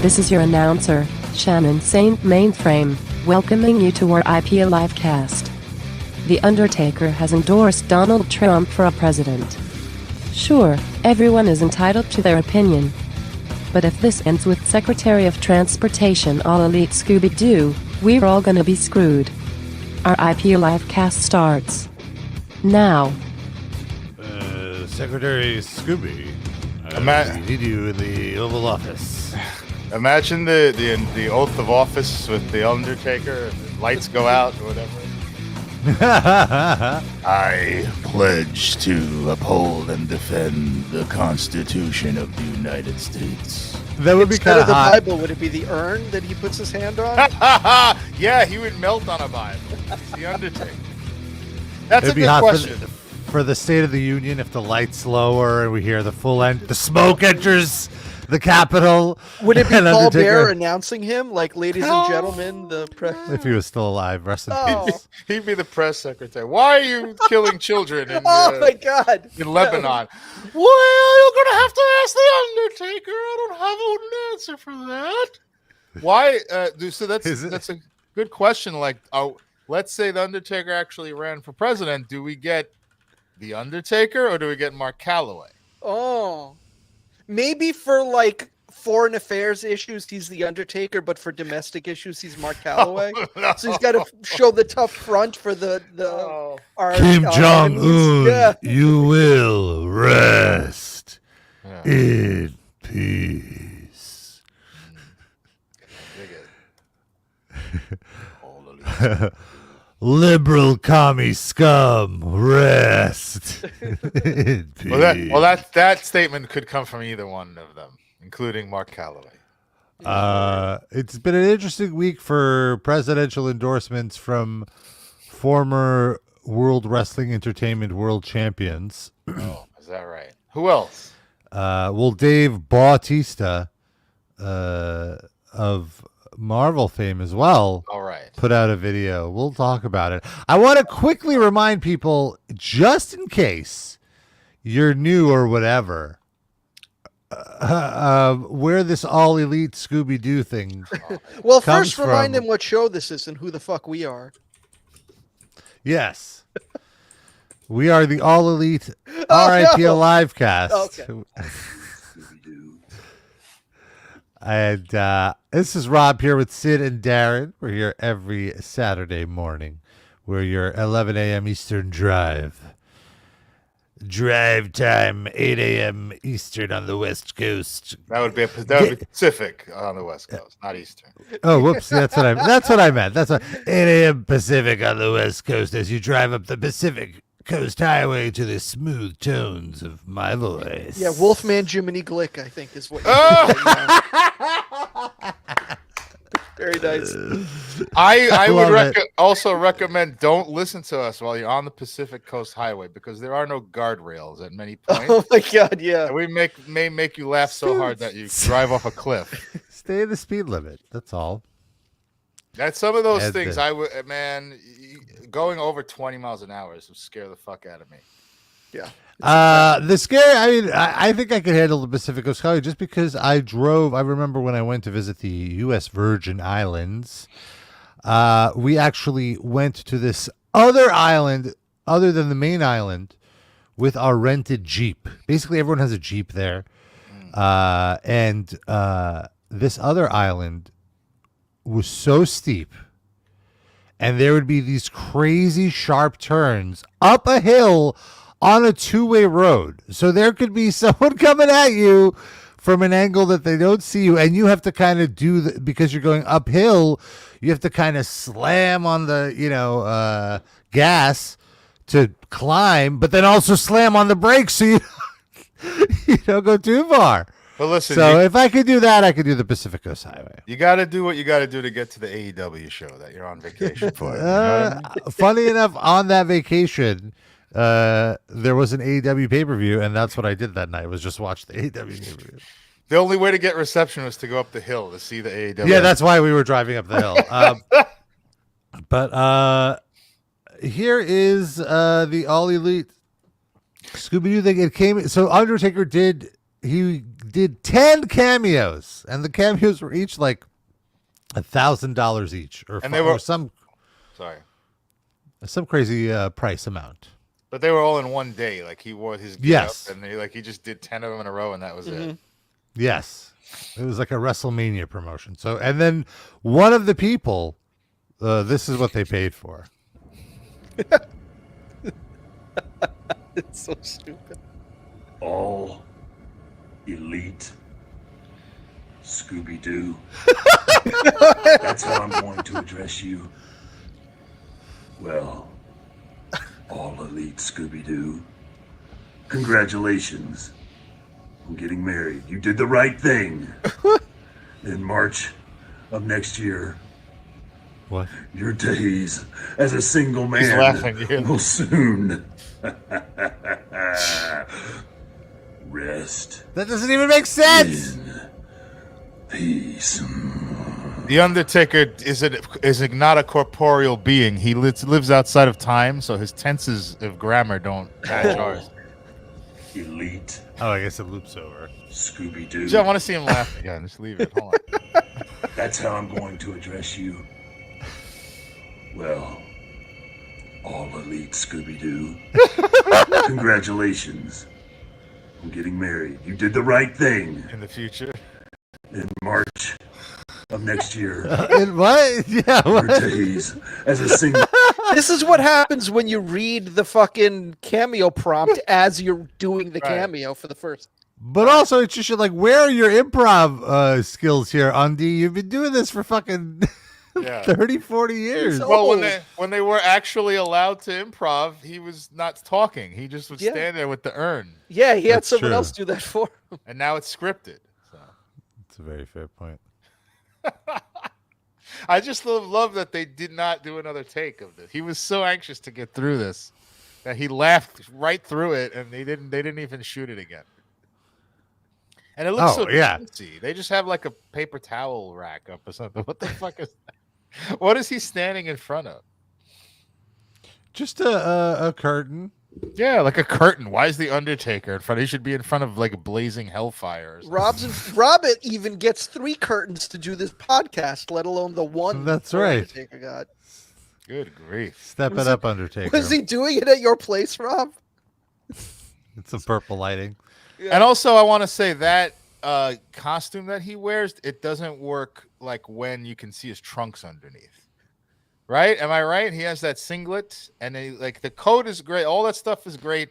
This is your announcer, Shannon Saint Mainframe, welcoming you to our IP Livecast. The Undertaker has endorsed Donald Trump for a president. Sure, everyone is entitled to their opinion. But if this ends with Secretary of Transportation All Elite Scooby-Doo, we're all gonna be screwed. Our IP Livecast starts now. Secretary Scooby, I need you in the Oval Office. Imagine the oath of office with the Undertaker and the lights go out or whatever. I pledge to uphold and defend the Constitution of the United States. That would be kind of hot. Bible, would it be the urn that he puts his hand on? Yeah, he would melt on a Bible. He's the Undertaker. That's It'd a be good hot question. For the State of the Union if the lights lower and we hear the full end, the smoke enters the Capitol. Would it be and Paul Undertaker- Bear announcing him, like, ladies and gentlemen, the press? If he was still alive, rest in peace. He'd be the press secretary. Why are you killing children in, Oh my God! in Lebanon? Well, you're going to have to ask the Undertaker. I don't have an answer for that. Why? So that's a good question. Like, let's say the Undertaker actually ran for president. Do we get the Undertaker or do we get Mark Calloway? Oh, maybe for like foreign affairs issues, he's the Undertaker, but for domestic issues, he's Mark Calloway. No. So he's got to show the tough front for our Kim our Jong enemies. Un, Yeah. you will rest Yeah. in peace. Liberal commie scum, rest in peace. That statement could come from either one of them, including Mark Calloway. It's been an interesting week for presidential endorsements from former World Wrestling Entertainment world champions. Oh, is that right? Who else? Dave Bautista of Marvel fame as well. All right. Put out a video. We'll talk about it. I want to quickly remind people, just in case you're new or whatever, where this all elite Scooby-Doo thing Well, comes first remind from. them what show this is and who the fuck we are. Yes. We are the all elite RIP no. Livecast. Okay. And this is Rob here with Sid and Darren. We're here every Saturday morning. We're your 11 a.m. Eastern drive. Drive time, 8 a.m. Eastern on the West Coast. That would be Pacific on the West Coast, not Eastern. Oh, whoops. That's what I meant. That's what 8 a.m. Pacific on the West Coast as you drive up the Pacific Coast Highway to the smooth tones of my voice. Yeah, Wolfman, Jiminy, Glick, I think is what. Very nice. I would love also recommend don't listen to us while you're on the Pacific Coast Highway because there are no guardrails at many points. Oh my God! Yeah. And we may make you laugh so hard that you drive off a cliff. Stay in the speed limit. That's all. That's some of those And things. Going over 20 miles an hour would scare the fuck out of me. Yeah. The scare, I think I could handle the Pacific Coast Highway just because I remember when I went to visit the U.S. Virgin Islands, we actually went to this other island other than the main island with our rented Jeep. Basically, everyone has a Jeep there. And this other island was so steep. And there would be these crazy sharp turns up a hill on a two-way road. So there could be someone coming at you from an angle that they don't see you. And you have to kind of because you're going uphill, you have to kind of slam on the, gas to climb, but then also slam on the brakes so you don't go too far. But listen, so if I could do that, I could do the Pacific Coast Highway. You got to do what you got to do to get to the AEW show that you're on vacation for. You know what I mean? Funny enough, on that vacation, there was an AEW pay-per-view, and that's what I did that night, was just watch the AEW pay-per-view. The only way to get reception was to go up the hill to see the AEW. Yeah, that's why we were driving up the hill. But here is the All Elite Scooby-Doo thing. It came, so Undertaker did did 10 cameos, and the cameos were each like $1,000 each, and they were some crazy price amount. But they were all in one day. Like he wore his yes, and he just did 10 of them in a row, and that was it. Yes, it was like a WrestleMania promotion. So, and then one of the people, this is what they paid for. It's so stupid. All elite Scooby-Doo. That's how I'm going to address you. Well, all elite Scooby-Doo. Congratulations on getting married. You did the right thing. In March of next year, What? your days as a single man will soon rest. That doesn't even make sense. In peace. The Undertaker is not a corporeal being. He lives outside of time, so his tenses of grammar don't match ours. Elite. Oh, I guess it loops over. Scooby-Doo. I want to see him laugh again. Just leave it. Hold on. That's how I'm going to address you. Well, all elite Scooby-Doo. Congratulations on getting married. You did the right thing. In the future. In March of next year. In what? Yeah, Your what? days as a single. This is what happens when you read the fucking cameo prompt as you're doing the cameo for the first. But also, it's just like, where are your improv skills here, Undy? You've been doing this for fucking 30, 40 years. Well, when they were actually allowed to improv, he was not talking. He just would stand there with the urn. Yeah, he had someone else do that for him. And now it's scripted. So. That's a very fair point. I just love that they did not do another take of this. He was so anxious to get through this that he laughed right through it, and they didn't even shoot it again. And it looks so fancy. They just have like a paper towel rack up or something. What the fuck is that? What is he standing in front of? Just a curtain. Yeah, like a curtain. Why is the Undertaker in front? He should be in front of like a blazing hellfire. Or something. Robert even gets 3 curtains to do this podcast, let alone the one. That's right. Undertaker got. Good grief! Step it up, Undertaker. Was he doing it at your place, Rob? It's a purple lighting. Yeah. And also, I want to say that costume that he wears, it doesn't work like when you can see his trunks underneath. Right? Am I right? He has that singlet, and the coat is great. All that stuff is great.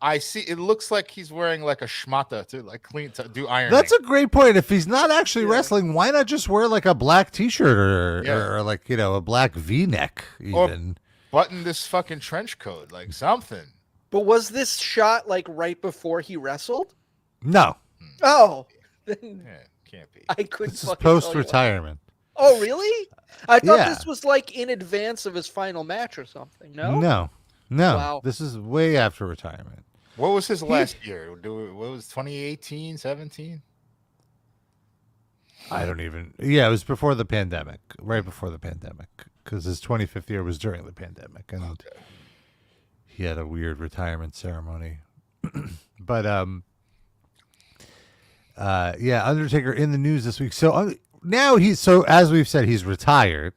I see. It looks like he's wearing like a schmata to do ironing. That's a great point. If he's not actually wrestling, why not just wear like a black T-shirt or like a black V-neck even? Or button this fucking trench coat, like something. But was this shot like right before he wrestled? No. Oh, then can't be. I couldn't. This is post-retirement. Oh, really? I thought this was like in advance of his final match or something. No. No. Wow. This is way after retirement. What was his last year? What was 2018, 17? I don't even. Yeah, it was before the pandemic, right before the pandemic, because his 25th year was during the pandemic, and he had a weird retirement ceremony. But Undertaker in the news this week. So now as we've said, he's retired,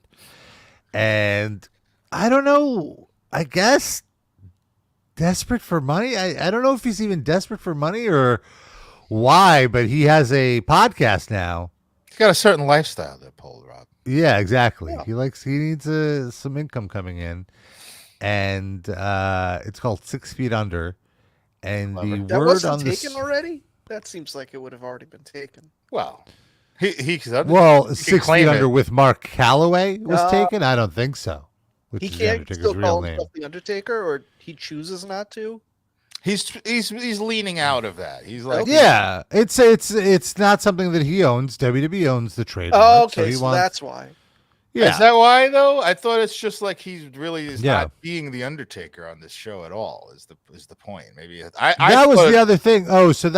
and I don't know. I guess desperate for money. I don't know if he's even desperate for money or why, but he has a podcast now. He's got a certain lifestyle there, Paul Rob. Yeah, exactly. Yeah. He needs some income coming in, and it's called 6 Feet Under. And that wasn't taken already. That seems like it would have already been taken. Well, he 6 Feet Under with Mark Calloway was taken. I don't think so. He can't still call himself the Undertaker, or he chooses not to. He's leaning out of that. He's like, it's not something that he owns. WWE owns the trademark. Oh, okay, so that's why. Yeah, is that why though? I thought it's just like he really is not being the Undertaker on this show at all. Is the point? Maybe that was the other thing. Oh, so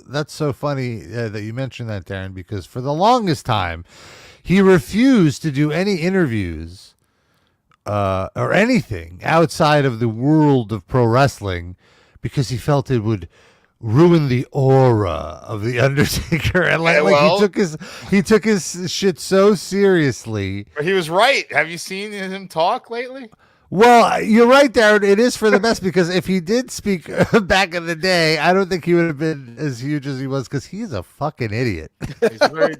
that's so funny that you mentioned that, Darren, because for the longest time, he refused to do any interviews or anything outside of the world of pro wrestling because he felt it would ruin the aura of the Undertaker, and he took his shit so seriously. He was right. Have you seen him talk lately? Well, you're right, Darren. It is for the best, because if he did speak back in the day, I don't think he would have been as huge as he was, because he's a fucking idiot.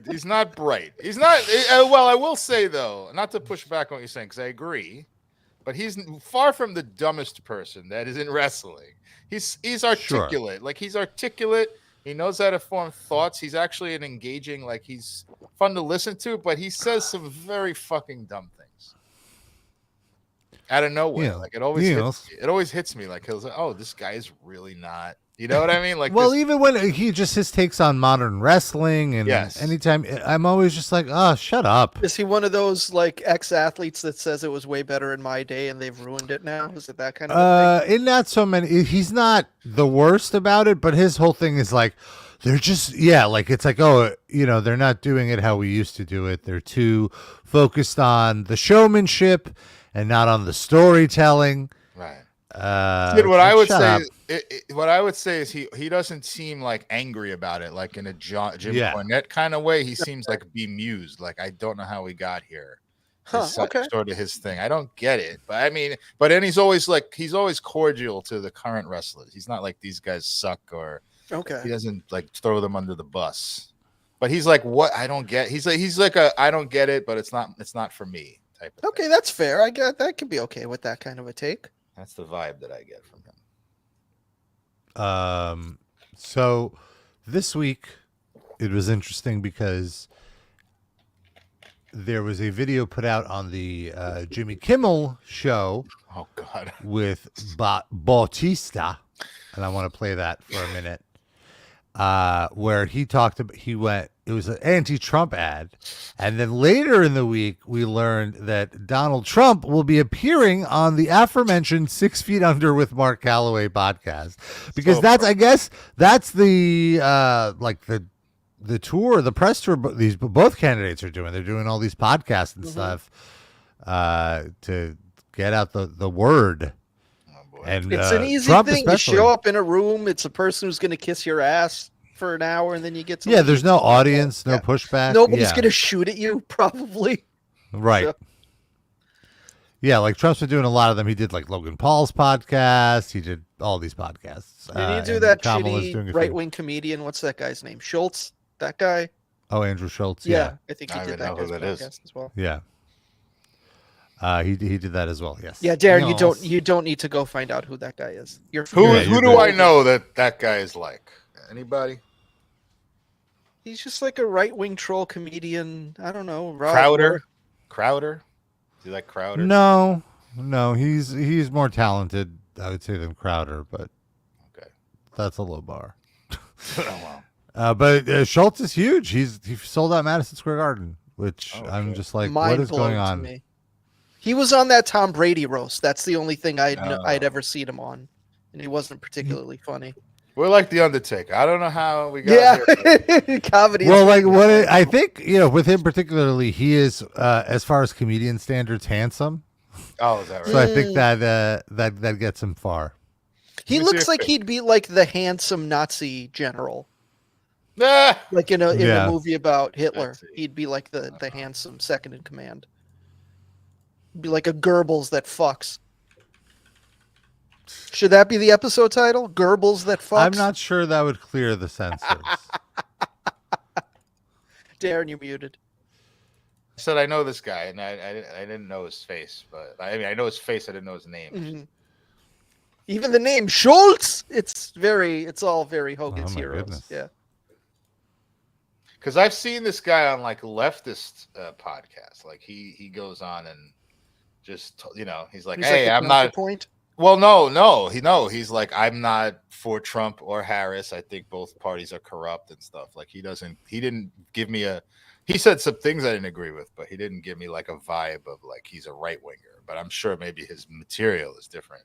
He's not bright. He's not. Well, I will say, though, not to push back on what you're saying, because I agree, but he's far from the dumbest person that is in wrestling. He's articulate. Sure. Like, he's articulate. He knows how to form thoughts. He's actually an engaging, like, he's fun to listen to, but he says some very fucking dumb things. Out of nowhere, like it always hits me. Like, he'll say, "Oh, this guy is really not." You know what I mean? Like, well, even when he just his takes on modern wrestling, and anytime, I'm always just like, "Oh, shut up." Is he one of those like ex-athletes that says it was way better in my day and they've ruined it now? Is it that kind of thing? In not so many. He's not the worst about it, but his whole thing is like, they're just like it's like, oh, they're not doing it how we used to do it. They're too focused on the showmanship and not on the storytelling. Right. What I would say is he doesn't seem like angry about it, like in a Jim Cornette kind of way. He seems like bemused, like, I don't know how we got here. Okay. Sort of his thing. I don't get it, but I mean, then he's always cordial to the current wrestlers. He's not like these guys suck, or he doesn't like throw them under the bus. But he's like, what? I don't get. He's like I don't get it, but it's not for me. Okay, that's fair. I get that. Could be okay with that kind of a take. That's the vibe that I get from him. So this week it was interesting because there was a video put out on the Jimmy Kimmel show. Oh God, with Bautista, and I want to play that for a minute. Where he talked about, it was an anti-Trump ad. And then later in the week, we learned that Donald Trump will be appearing on the aforementioned 6 Feet Under with Mark Calloway podcast. Because I guess that's the, the tour, the press tour, both candidates are doing. They're doing all these podcasts and stuff, to get out the word. And it's an easy Trump thing. Especially. You show up in a room. It's a person who's going to kiss your ass for an hour, and then you get to there's no audience, no pushback. Nobody's going to shoot at you, probably. Right. So. Yeah, like Trump's been doing a lot of them. He did like Logan Paul's podcast. He did all these podcasts. Did he do that shitty right-wing comedian? What's that guy's name? Schultz? That guy? Oh, Andrew Schultz. Yeah. I think he did that guy's podcast as well. Yeah. He did that as well. Yes. Yeah, Darren, you don't need to go find out who that guy is. Who do I know that guy is like? Anybody? He's just like a right-wing troll comedian. I don't know. Crowder. Do you like Crowder? No. He's more talented, I would say, than Crowder, but okay, that's a low bar. Oh wow. But Schultz is huge. He sold out Madison Square Garden, which I'm just like, what is going on? Me. He was on that Tom Brady roast. That's the only thing I'd ever seen him on, and he wasn't particularly funny. We're like the Undertaker. I don't know how we got here. Comedy. Well, like I think with him particularly, he is as far as comedian standards, handsome. Oh, is that right? So I think that gets him far. He looks like he'd be like the handsome Nazi general. Like in a movie about Hitler, he'd be like the handsome second in command. Be like a Goebbels that fucks. Should that be the episode title? Goebbels that fucks? I'm not sure that would clear the censors. Darren, you're muted. I said I know this guy, and I didn't know his face, but I mean I know his face. I didn't know his name. Mm-hmm. Even the name Schultz. It's all very Hogan's Heroes. Goodness. Yeah. Because I've seen this guy on like leftist podcasts. Like he goes on and just he's like, hey, I'm not. Point. Well, no. He's like, I'm not for Trump or Harris. I think both parties are corrupt and stuff. Like he didn't give me he said some things I didn't agree with, but he didn't give me like a vibe of like he's a right winger. But I'm sure maybe his material is different.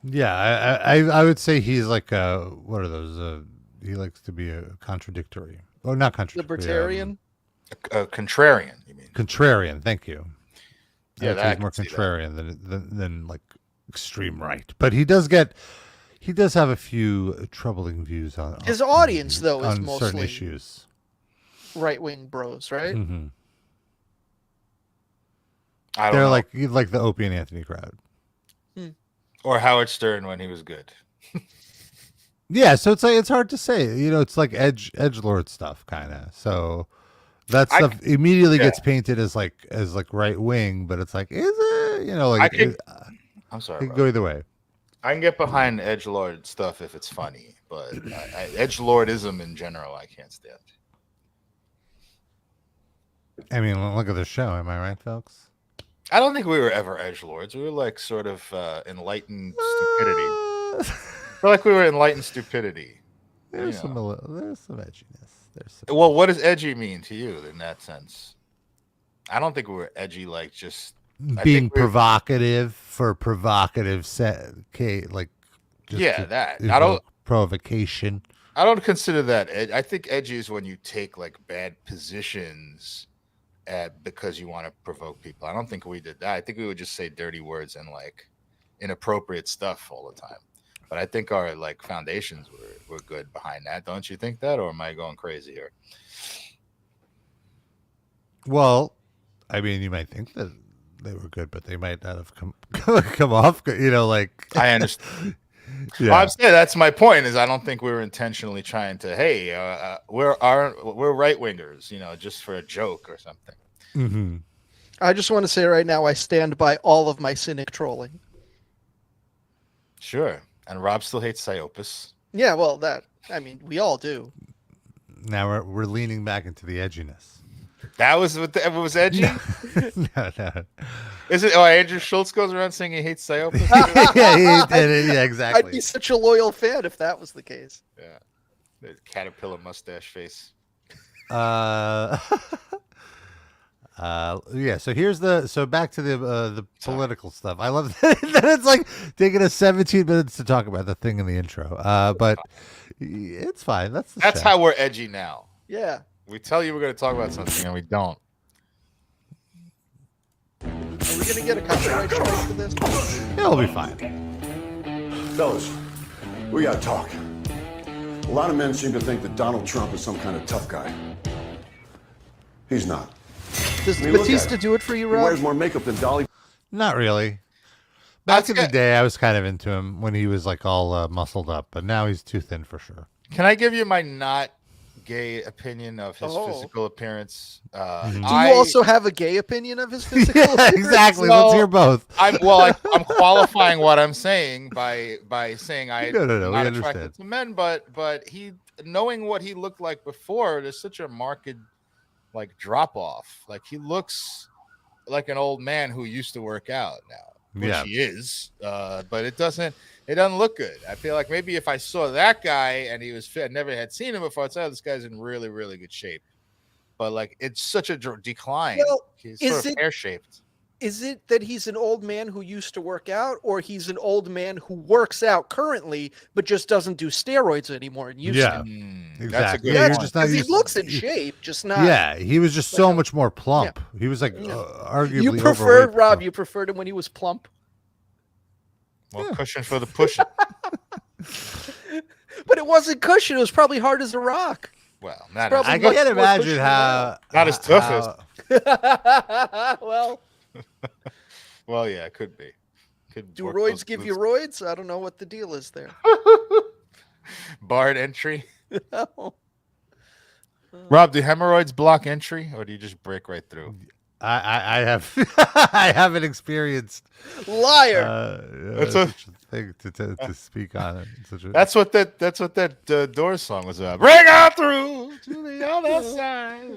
Yeah, I would say he's like what are those? He likes to be a contradictory. Oh, not contradictory. Libertarian. A contrarian. You mean contrarian? Thank you. Yeah, he's more contrarian than like extreme right. But he does get, He does have a few troubling views on his audience, though, is on mostly certain issues. Right-wing bros, right? Mm-hmm. They're like the Opie and Anthony crowd, or Howard Stern when he was good. Yeah, so it's like it's hard to say. It's like edgelord stuff, kind of. So that stuff immediately gets painted as like right wing, but it's like, is it? I'm sorry. It could go either way. I can get behind edgelord stuff if it's funny, but edgelordism in general, I can't stand. I mean, look at the show. Am I right, folks? I don't think we were ever edgelords. We were like sort of enlightened stupidity. I feel like we were enlightened stupidity. There's some edginess. Well, what does edgy mean to you in that sense? I don't think we were edgy, like just being provocative for provocative like just that. I don't provocation. I don't consider that I think edgy is when you take like bad positions because you want to provoke people. I don't think we did that. I think we would just say dirty words and like inappropriate stuff all the time. But I think our like foundations were good behind that. Don't you think that, or am I going crazy here? Well, I mean, you might think that they were good, but they might not have come off good. Like I understand. Yeah. Well, I'm saying that's my point. Is I don't think we were intentionally trying to. Hey, we're right wingers, just for a joke or something. Mm-hmm. I just want to say right now, I stand by all of my cynic trolling. Sure, and Rob still hates Psyopus. Yeah, well, we all do. Now we're leaning back into the edginess. That was what was edgy. No. Is it? Oh, Andrew Schultz goes around saying he hates Psyopus. Yeah, exactly. I'd be such a loyal fan if that was the case. Yeah, the caterpillar mustache face. Yeah. So back to the political stuff. I love that it's like taking us 17 minutes to talk about the thing in the intro. But it's fine. That's how we're edgy now. Yeah. We tell you we're going to talk about something and we don't. Are we going to get a copyright strike for this? It'll be fine. Fellas, we got to talk. A lot of men seem to think that Donald Trump is some kind of tough guy. He's not. Does Bautista do it for you, Rob? He wears more makeup than Dolly. Not really. Back in the day, I was kind of into him when he was like all muscled up, but now he's too thin for sure. Can I give you my not gay opinion of his physical appearance? Do you also have a gay opinion of his physical appearance? Exactly. Let's hear both. I'm qualifying what I'm saying by saying I'm not attracted to men, but he, knowing what he looked like before, there's such a marked like drop off. Like he looks like an old man who used to work out now, which he is, but it doesn't look good. I feel like maybe if I saw that guy and he was fit, I never had seen him before, I'd say, this guy's in really, really good shape. But like, it's such a decline. Well, he's sort of pear-shaped. Is it that he's an old man who used to work out, or he's an old man who works out currently but just doesn't do steroids anymore and used to? Exactly. That's a good you're just not he looks in shape, just not. Yeah, he was just so much more plump. Yeah. He was like arguably You preferred Rob. You preferred him when he was plump. Well, cushion for the pushing. But it wasn't cushion. It was probably hard as a rock. Well, I can't imagine how not as tough as. Well, yeah, it could be. Do roids give you roids? I don't know what the deal is there. Barred entry. Rob, do hemorrhoids block entry, or do you just break right through? I have I haven't experienced liar. That's a thing to speak on it. That's what that Doors song was about. Bring on through to the other side.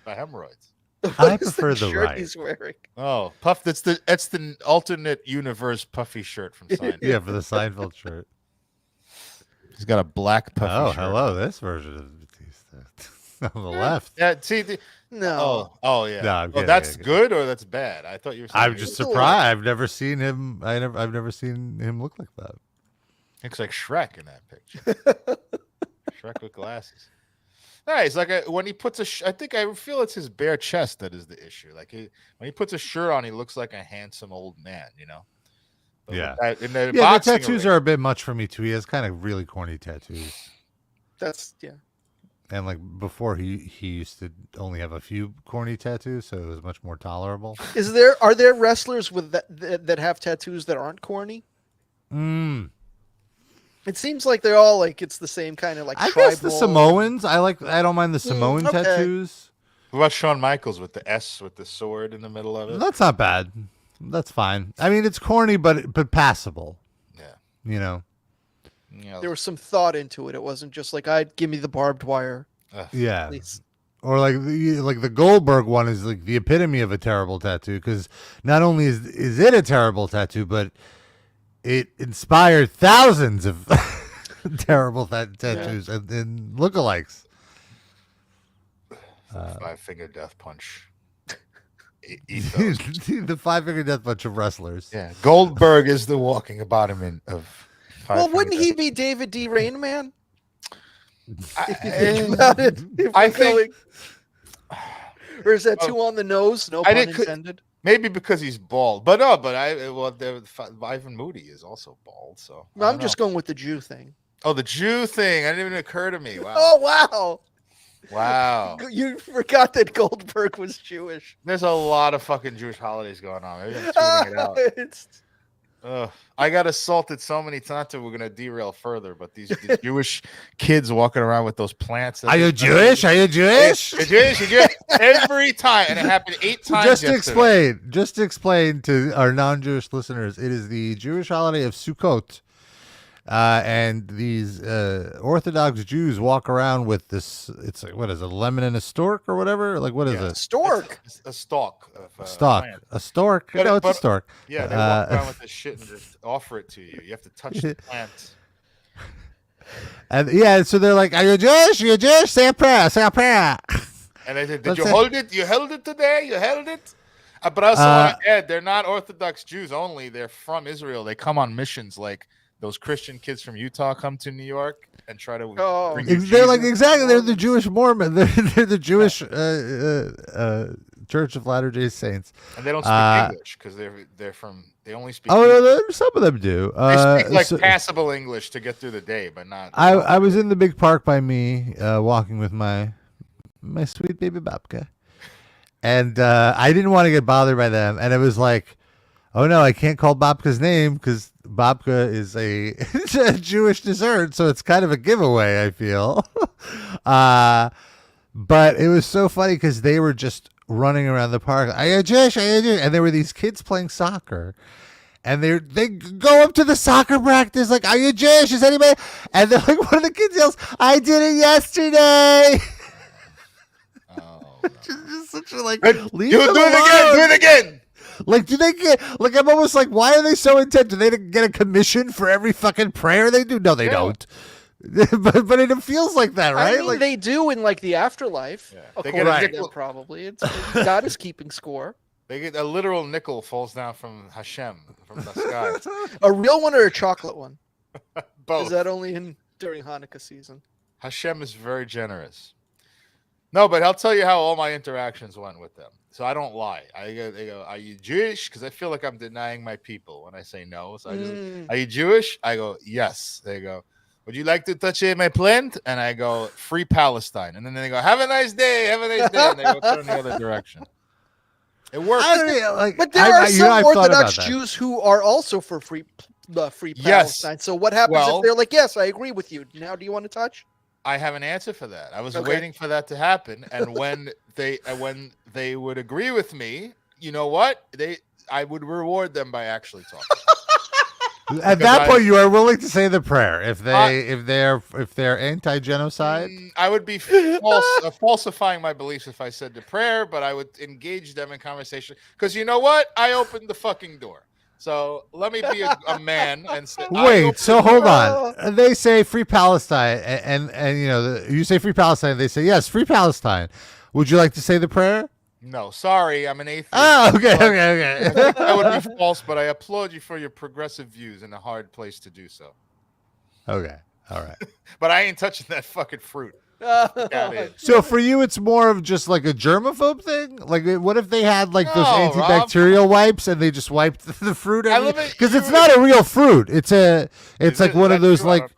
By hemorrhoids. I prefer the right. He's wearing. Oh, Puff! That's the alternate universe puffy shirt from Seinfeld. Yeah, for the Seinfeld shirt. He's got a black puffy shirt. Hello, this version of Bautista on the left. Yeah, see. No. Oh yeah. No, that's good or that's bad. I thought you were saying I'm just surprised. I've never seen him. I've never seen him look like that. Looks like Shrek in that picture. Shrek with glasses. Nice. Like when he puts I feel it's his bare chest that is the issue. Like when he puts a shirt on, he looks like a handsome old man. Yeah. The tattoos are a bit much for me too. He has kind of really corny tattoos. And like before, he used to only have a few corny tattoos, so it was much more tolerable. Are there wrestlers with that have tattoos that aren't corny? It seems like they're all like it's the same kind of like. I guess the Samoans. I don't mind the Samoan tattoos. What about Shawn Michaels with the S with the sword in the middle of it? That's not bad. That's fine. I mean, it's corny, but passable. Yeah. You know. There was some thought into it. It wasn't just like I'd give me the barbed wire. Yeah. Or like the Goldberg one is like the epitome of a terrible tattoo, because not only is it a terrible tattoo, but it inspired thousands of terrible tattoos and lookalikes. Five-finger death punch. The 5-finger death punch of wrestlers. Yeah, Goldberg is the walking embodiment of. Well, wouldn't he be David D. Rain Man? If you think about it, I think. Or is that too on the nose? No pun intended. Maybe because he's bald, but no. But Ivan Moody is also bald, so I'm just going with the Jew thing. Oh, the Jew thing! That didn't even occur to me. Wow. Oh wow. Wow. You forgot that Goldberg was Jewish. There's a lot of fucking Jewish holidays going on. Maybe I'm tuning it out. I got assaulted so many times that we're going to derail further, but these Jewish kids walking around with those plants. Are you Jewish? Are you Jewish? You're Jewish? You're Jewish? Every time. And it happened 8 times Just to explain to our non-Jewish listeners, it is the Jewish holiday of Sukkot. And these Orthodox Jews walk around with this. It's like, what is it, a lemon and a stork or whatever? Like, what is it? Stork. A stalk. A stork. A stork. No, it's a stork. Yeah, they walk around with this shit and just offer it to you. You have to touch the plant. And so they're like, "Are you Jewish? Are you Jewish? Say a prayer. Say a prayer." And I said, "Did you hold it? You held it today? You held it?" But I also want to add, they're not Orthodox Jews only. They're from Israel. They come on missions like those Christian kids from Utah come to New York and try to bring you they're like exactly they're the Jewish Mormon. They're the Jewish Church of Latter-day Saints. And they don't speak English because they only speak some of them do. They speak like passable English to get through the day, but not I was in the big park by me walking with my sweet baby Babka. And I didn't want to get bothered by them, and it was like, oh no, I can't call Babka's name because babka is a Jewish dessert, so it's kind of a giveaway, I feel. But it was so funny because they were just running around the park. Are you Jewish? Are you Jewish? And there were these kids playing soccer. And they go up to the soccer practice like, are you Jewish? Is anybody? And they're like, one of the kids yells, I did it yesterday. Just such a like, leave them alone. Do it again. Like, do they get, like, I'm almost like, why are they so intense? Do they get a commission for every fucking prayer they do? No, they don't. but it feels like that, right? I mean, like, they do in like the afterlife. Yeah. They get them probably. God is keeping score. They get a literal nickel falls down from Hashem, from the sky. A real one or a chocolate one? Both. Is that only during Hanukkah season? Hashem is very generous. No, but I'll tell you how all my interactions went with them. So I don't lie. They go, are you Jewish? Because I feel like I'm denying my people when I say no. So I just, are you Jewish? I go, yes. They go, would you like to touch my plant? And I go, free Palestine. And then they go, have a nice day. Have a nice day. And they go turn the other direction. It works. But there are some Orthodox Jews who are also for free Palestine. So what happens if they're like, yes, I agree with you. Now do you want to touch? I have an answer for that. I was waiting for that to happen, and when they would agree with me, you know what? I would reward them by actually talking. At that point, you are willing to say the prayer if they're anti-genocide. I would be falsifying my beliefs if I said the prayer, but I would engage them in conversation because you know what? I opened the fucking door. So let me be a man and say. Wait, so hold on. They say free Palestine, and you know you say free Palestine. They say yes, free Palestine. Would you like to say the prayer? No, sorry, I'm an atheist. Oh, okay. That would be false, but I applaud you for your progressive views in a hard place to do so. Okay, all right. But I ain't touching that fucking fruit. So for you, it's more of just like a germaphobe thing. Like, what if they had like those antibacterial wipes and they just wiped the fruit? Because it's not a real fruit. It's like one of those like.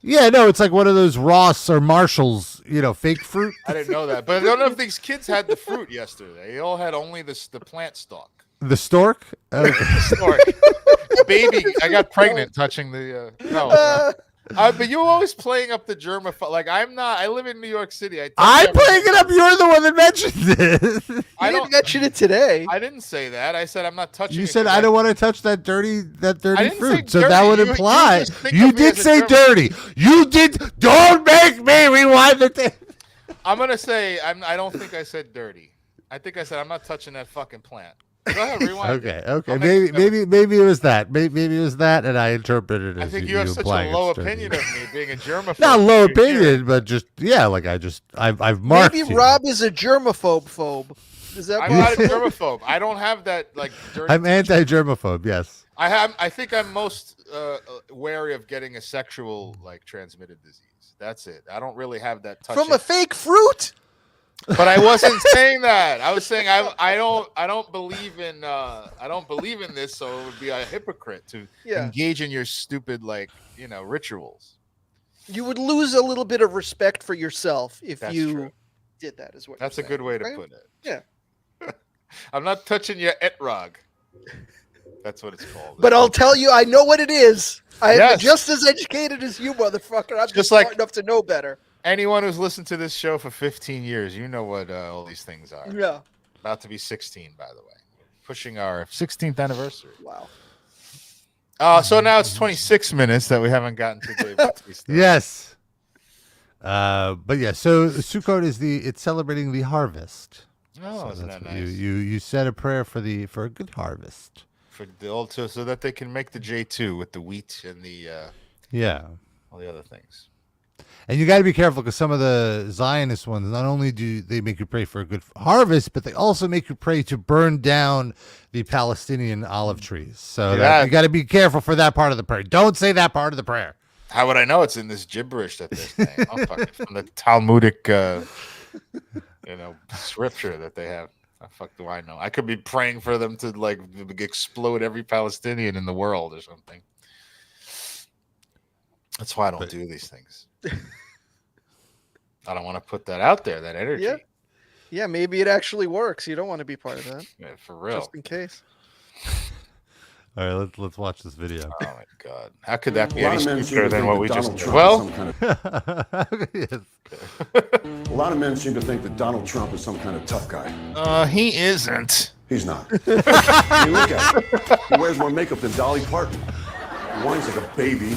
Yeah, no, it's like one of those Ross or Marshalls, fake fruit. I didn't know that, but I don't know if these kids had the fruit yesterday. They all had only the plant stalk. The stork? The stork. Baby, I got pregnant touching the. But you're always playing up the germaphobe. Like, I'm not. I live in New York City. I'm playing it up. You're the one that mentioned it. I didn't mention it today. I didn't say that. I said I'm not touching. You said I don't want to touch that dirty fruit. So dirty. that would imply you did say dirty. You did. Don't make me rewind the thing. I'm gonna say I don't think I said dirty. I think I said I'm not touching that fucking plant. Go ahead, rewind. Okay. Maybe it was that. Maybe it was that, and I interpreted it. I think you have such a low opinion of me being a germaphobe. Not low opinion, but just I've marked. Maybe Rob is a germaphobe. Is that? I'm not a germaphobe. I don't have that like. Dirty I'm anti-germaphobe. Yes. I think I'm most wary of getting a sexual like transmitted disease. That's it. I don't really have that touch from a fake fruit. But I wasn't saying that. I was saying I don't believe in this, so it would be a hypocrite to engage in your stupid rituals. You would lose a little bit of respect for yourself if you did that. Is what that's a good way to put it. Yeah. I'm not touching your etrog. That's what it's called. But I'll tell you, I know what it is. I'm just as educated as you, motherfucker. I'm just smart enough to know better. Anyone who's listened to this show for 15 years, you know what all these things are. Yeah. About to be 16, by the way. Pushing our 16th anniversary. Wow. So now it's 26 minutes that we haven't gotten to Dave Bautista. Yes. But yeah, so Sukkot it's celebrating the harvest. Oh, isn't that nice? You said a prayer for a good harvest. For the also so that they can make the J2 with the wheat and the all the other things. And you got to be careful because some of the Zionist ones, not only do they make you pray for a good harvest, but they also make you pray to burn down the Palestinian olive trees. So you got to be careful for that part of the prayer. Don't say that part of the prayer. How would I know it's in this gibberish that they're saying? I'm fucking from the Talmudic, scripture that they have. How the fuck do I know? I could be praying for them to explode every Palestinian in the world or something. That's why I don't do these things. I don't want to put that out there, that energy. Yeah, maybe it actually works. You don't want to be part of that. Yeah, for real. Just in case. All right, let's watch this video. Oh my God. How could that be any stupider than what we just did? Well, a lot of men seem to think that Donald Trump is some kind of tough guy. He isn't. He's not. I mean, look at him. He wears more makeup than Dolly Parton. He whines like a baby.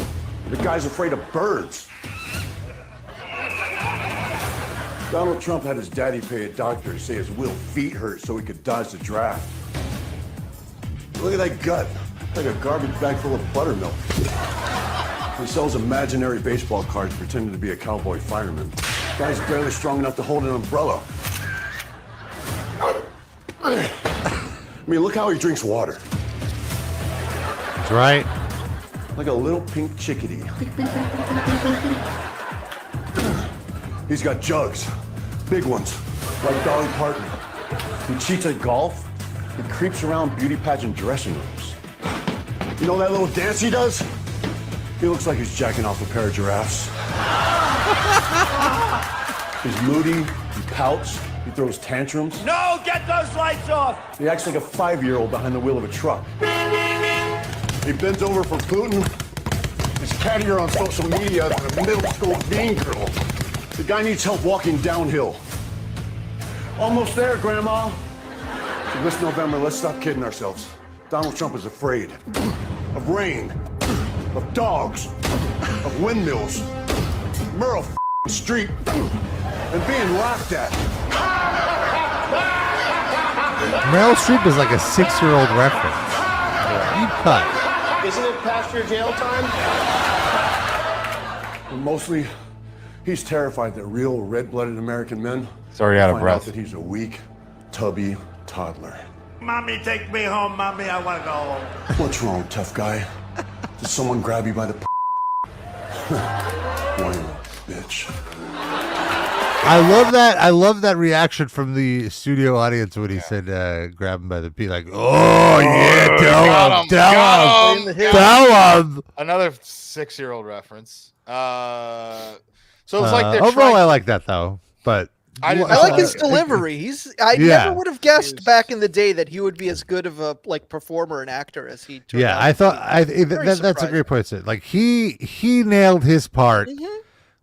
The guy's afraid of birds. Donald Trump had his daddy pay a doctor to say his Will feet hurt so he could dodge the draft. Look at that gut, like a garbage bag full of buttermilk. He sells imaginary baseball cards pretending to be a cowboy fireman. Guy's barely strong enough to hold an umbrella. I mean, look how he drinks water. That's right. Like a little pink chickadee. He's got jugs, big ones, like Dolly Parton. He cheats at golf. He creeps around beauty pageant dressing rooms. You know that little dance he does? He looks like he's jacking off a pair of giraffes. He's moody, he pouts, he throws tantrums. No, get those lights off! He acts like a 5-year-old behind the wheel of a truck. He bends over for Putin. He's cattier on social media than a middle school mean girl. The guy needs help walking downhill. Almost there, Grandma. So this November, let's stop kidding ourselves. Donald Trump is afraid of rain, of dogs, of windmills, Merle Street, and being laughed at. Meryl Streep is like a 6-year-old reference. You cut. Isn't it past your jail time? And mostly, he's terrified that real red-blooded American men already out of find breath. out that he's a weak, tubby toddler. Mommy, take me home. Mommy, I want to go home. What's wrong, tough guy? Did someone grab you by the Whiny bitch. I love that reaction from the studio audience when he said, "Grab him by the pee," like, "Oh yeah, tell him." Another 6-year-old reference. So it's like they're overall, I like that though, but. I like his delivery. I never would have guessed back in the day that he would be as good of a performer and actor as he turned out. I thought that's a great point. Like he nailed his part. Mm-hmm.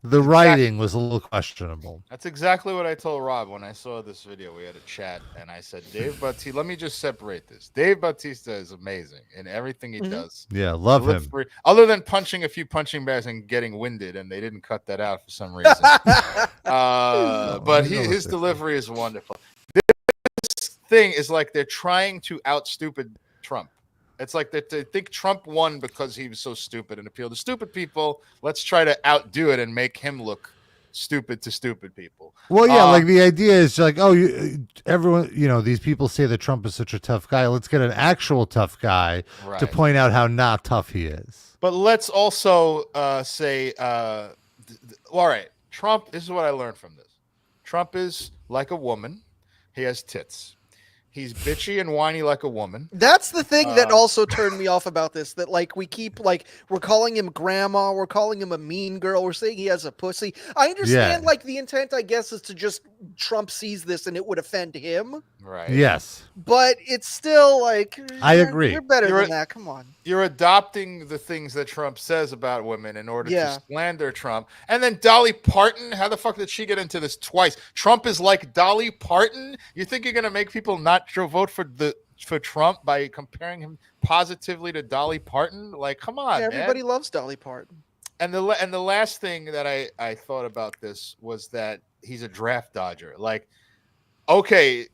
The writing was a little questionable. That's exactly what I told Rob when I saw this video. We had a chat, and I said, Dave Bautista, let me just separate this. Dave Bautista is amazing in everything he does. Yeah, love him. Other than punching a few punching bags and getting winded, and they didn't cut that out for some reason. But his delivery is wonderful. This thing is like they're trying to out stupid Trump. It's like they think Trump won because he was so stupid and appealed to stupid people. Let's try to outdo it and make him look stupid to stupid people. Well, yeah, like the idea is like, everyone, these people say that Trump is such a tough guy. Let's get an actual tough guy to point out how not tough he is. But let's also say, all right, Trump, this is what I learned from this. Trump is like a woman. He has tits. He's bitchy and whiny like a woman. That's the thing that also turned me off about this. That we keep we're calling him grandma, we're calling him a mean girl, we're saying he has a pussy. I understand the intent, I guess, is to just Trump sees this and it would offend him. Right. Yes. But it's still I agree. You're better than that. Come on. You're adopting the things that Trump says about women in order to slander Trump. And then Dolly Parton, how the fuck did she get into this twice? Trump is like Dolly Parton? You think you're going to make people not vote for Trump by comparing him positively to Dolly Parton? Like, come on, everybody man. loves Dolly Parton. And the last thing that I thought about this was that he's a draft dodger. Like, okay,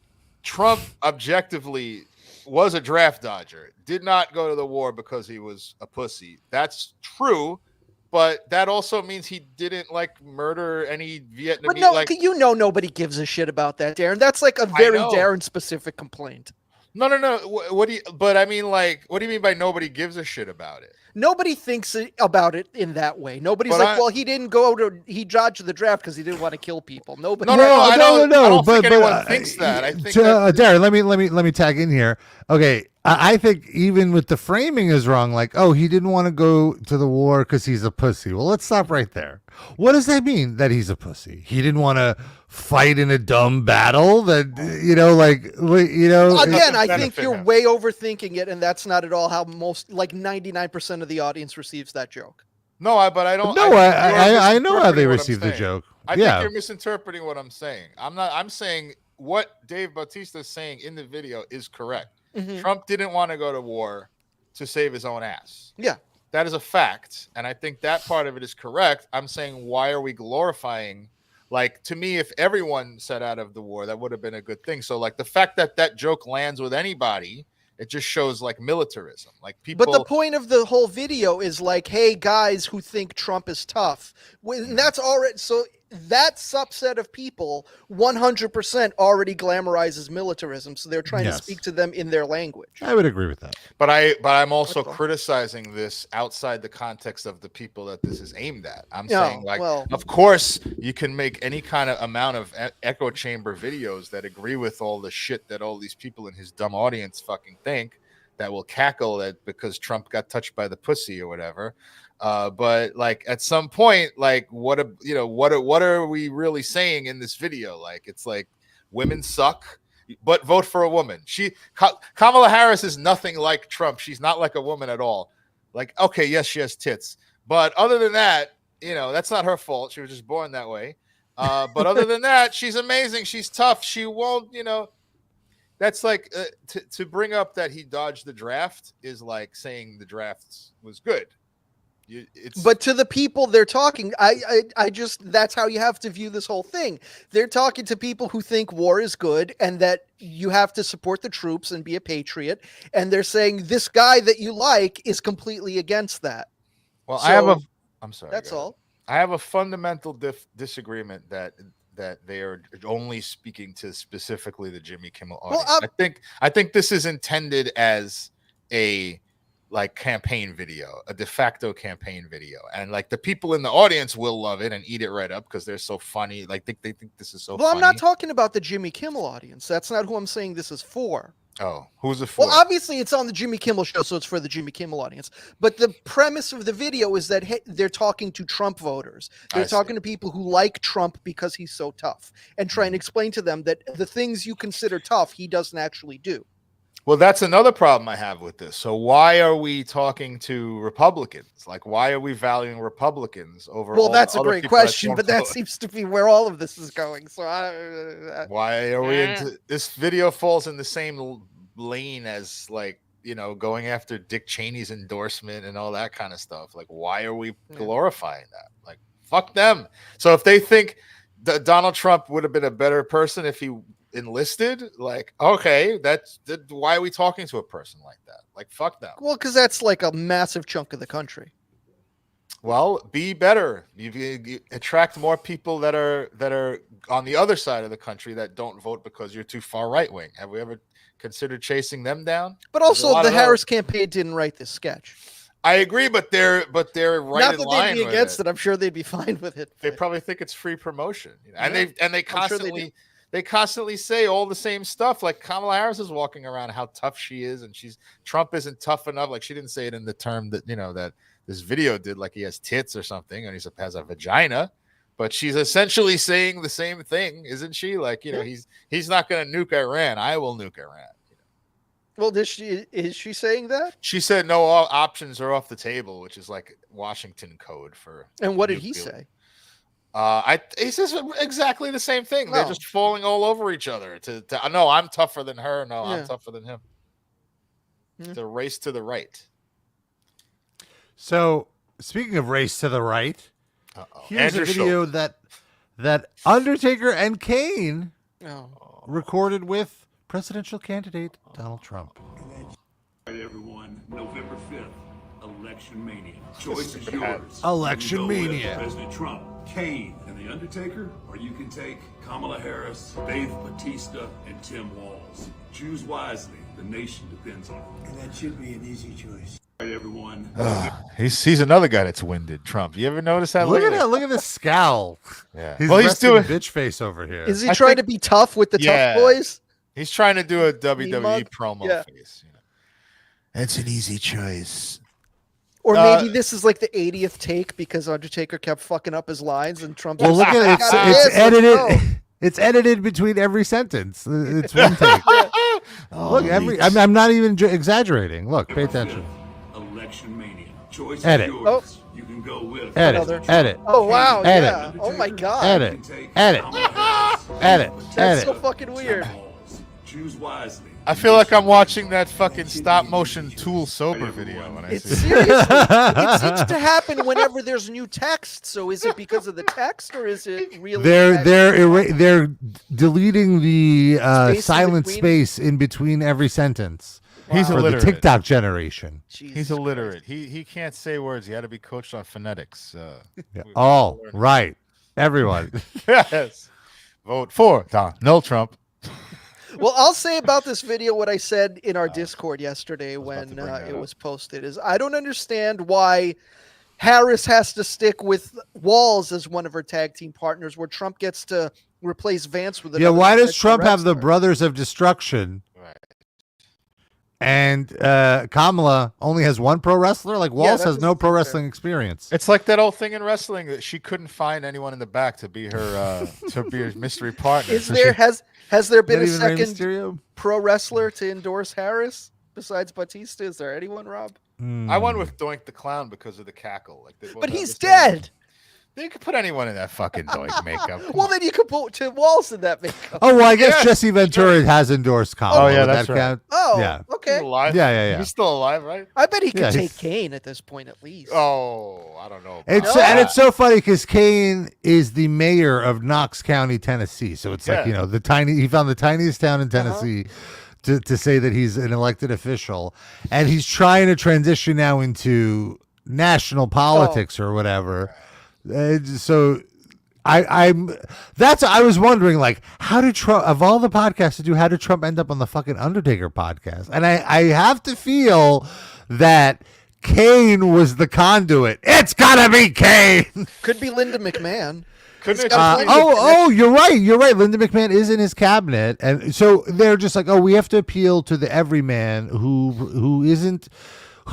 Trump objectively was a draft dodger, did not go to the war because he was a pussy. That's true. But that also means he didn't murder any Vietnamese. But nobody gives a shit about that, Darren. That's a very Darren specific complaint. No. What do you? But I mean, what do you mean by nobody gives a shit about it? Nobody thinks about it in that way. Nobody's he didn't he dodged the draft because he didn't want to kill people. Nobody. No. I don't think anyone thinks that. I think Darren, let me tag in here. Okay, I think even with the framing is wrong. He didn't want to go to the war because he's a pussy. Well, let's stop right there. What does that mean that he's a pussy? He didn't want to fight in a dumb battle that, Again, I think you're way overthinking it, and that's not at all how most, 99% of the audience receives that joke. No, but I don't. No, I know how they receive the joke. I think you're misinterpreting what I'm saying. I'm saying what Dave Bautista is saying in the video is correct. Mm-hmm. Trump didn't want to go to war to save his own ass. Yeah. That is a fact. And I think that part of it is correct. I'm saying, why are we glorifying? To me, if everyone set out of the war, that would have been a good thing. So, the fact that joke lands with anybody, it just shows militarism. People. But the point of the whole video is hey, guys who think Trump is tough. And that's already so. That subset of people 100% already glamorizes militarism, so they're trying to speak to them in their language. I would agree with that. But I'm also criticizing this outside the context of the people that this is aimed at. I'm saying of course you can make any kind of amount of echo chamber videos that agree with all the shit that all these people in his dumb audience fucking think, that will cackle at because Trump got touched by the pussy or whatever. But at some point, what are we really saying in this video? It's women suck, but vote for a woman. Kamala Harris is nothing like Trump. She's not like a woman at all. Okay, yes, she has tits, but other than that, that's not her fault. She was just born that way. But other than that, she's amazing. She's tough. She won't, that's to bring up that he dodged the draft is saying the draft was good. But to the people they're talking, I just, that's how you have to view this whole thing. They're talking to people who think war is good and that you have to support the troops and be a patriot. And they're saying this guy that you like is completely against that. Well, I'm sorry. That's all. I have a fundamental disagreement that they are only speaking to specifically the Jimmy Kimmel audience. Well, I think this is intended as a like campaign video, a de facto campaign video, and like the people in the audience will love it and eat it right up because they're so funny. Like they think this is so Well, funny. I'm not talking about the Jimmy Kimmel audience. That's not who I'm saying this is for. Oh, who's it for? Well, obviously it's on the Jimmy Kimmel show, so it's for the Jimmy Kimmel audience. But the premise of the video is that they're talking to Trump voters. They're talking to people who like Trump because he's so tough, and trying to explain to them that the things you consider tough, he doesn't actually do. Well, that's another problem I have with this. So why are we talking to Republicans? Like, why are we valuing Republicans over? Well, that's a great question, but that vote? seems to be where all of this is going. So Why are we into this? Video falls in the same lane as, like, you know, going after Dick Cheney's endorsement and all that kind of stuff. Like, why are we glorifying that? Like, fuck them. So if they think that Donald Trump would have been a better person if he enlisted, like, okay, that's why are we talking to a person like that? Like, fuck them. Well, because that's like a massive chunk of the country. Well, be better. You attract more people that are on the other side of the country that don't vote because you're too far right wing. Have we ever considered chasing them down? But also, the Harris campaign didn't write this sketch. I agree, but they're right Not in that line they'd be with against it. I'm sure they'd be fine with it. They probably think it's free promotion, you know? Yeah, and they constantly they constantly say all the same stuff. Like Kamala Harris is walking around how tough she is, and Trump isn't tough enough. Like, she didn't say it in the term that, you know, that this video did, like he has tits or something, and he has a vagina. But she's essentially saying the same thing, isn't she? Like, you know, he's not going to nuke Iran. I will nuke Iran. Well, is she saying that? She said no, all options are off the table, which is like Washington code for. And what did he say? He says exactly the same thing. They're just falling all over each other. No, I'm tougher than her. No, I'm tougher than him. It's a race to the right. So, speaking of race to the right, here's Andrew a video that Undertaker and Kane recorded with presidential candidate Donald Trump. All right, everyone. November 5th, election mania. Choice is yours. Election You can go with mania. President Trump, Kane, and the Undertaker, or you can take Kamala Harris, Dave Bautista, and Tim Walz. Choose wisely. The nation depends on it. And that should be an easy choice. All right, everyone. He's another guy that's winded. Trump. You ever notice that? Look at that! Look at this scowl. Yeah. He's doing bitch face over here. Is he trying to be tough with the tough boys? He's trying to do a WWE promo Yeah. face. You know? That's an easy choice. Or maybe this is like the 80th take because Undertaker kept fucking up his lines and Trump. Well, look at it. It's edited. It's edited between every sentence. It's one take. Look, I'm not even exaggerating. Look, pay attention. Election mania. Choice Edit. is yours. You can go with Edit. Oh wow! Edit. Yeah. Oh my god! Edit. Edit. Edit. That's so fucking weird. Choose wisely. I feel like I'm watching that fucking stop motion Tool sober video when I It's see seriously. It seems to happen whenever there's new text. So is it because of the text or is it really? They're deleting the Space silent in between? space in between every sentence. He's for the illiterate. TikTok generation. He's illiterate. He can't say words. He had to be coached on phonetics. Oh, right. Everyone. Yes. Vote for Donald Trump. Well, I'll say about this video what I said in our Discord yesterday when it was posted is I don't understand why Harris has to stick with Walz as one of her tag team partners where Trump gets to replace Vance with another. Why does professional Trump have the wrestler? Brothers of Destruction? Right. And Kamala only has one pro wrestler? Like Walz that has no doesn't pro seem wrestling experience. It's like that old thing in wrestling that she couldn't find anyone in the back to be her mystery partner. Is there has there been a Not even Rey second Mysterio? pro wrestler to endorse Harris besides Bautista? Is there anyone, Rob? I went with Doink the Clown because of the cackle. Like, But he's dead. You could put anyone in that fucking Doink makeup. Well, then you could put Tim Walz in that makeup. Oh, well, I guess Jesse Ventura has endorsed Kamala. Oh, yeah, Would that's that right. count? Oh, Yeah. okay. He's alive. Yeah. He's still alive, right? I bet he could Yeah, take he's- Kane at this point at least. Oh, I don't know. And it's so funny because Kane is the mayor of Knox County, Tennessee. So it's like, he found the tiniest town in Tennessee to say that he's an elected official. And he's trying to transition now into national politics or whatever. So I was wondering, like, how did Trump, of all the podcasts to do, how did Trump end up on the fucking Undertaker podcast? And I have to feel that Kane was the conduit. It's gotta be Kane. Could be Linda McMahon. You're right. Linda McMahon is in his cabinet, and so they're just like, we have to appeal to the everyman who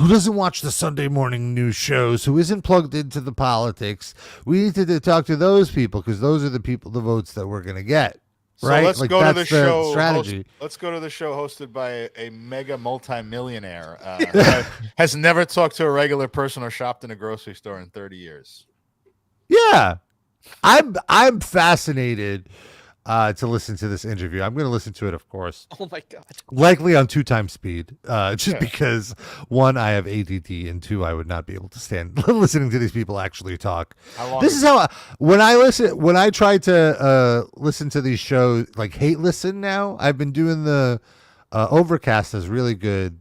doesn't watch the Sunday morning news shows, who isn't plugged into the politics. We need to talk to those people because those are the votes that we're gonna get. So right? let's go to the show. Strategy. Let's go to the show hosted by a mega multimillionaire that has never talked to a regular person or shopped in a grocery store in 30 years. Yeah. I'm fascinated to listen to this interview. I'm going to listen to it, of course. Oh my God. Likely on 2x speed, because one, I have ADD, and two, I would not be able to stand listening to these people actually talk. This is how when I try to listen to these shows, like hate listen now, I've been doing the Overcast has really good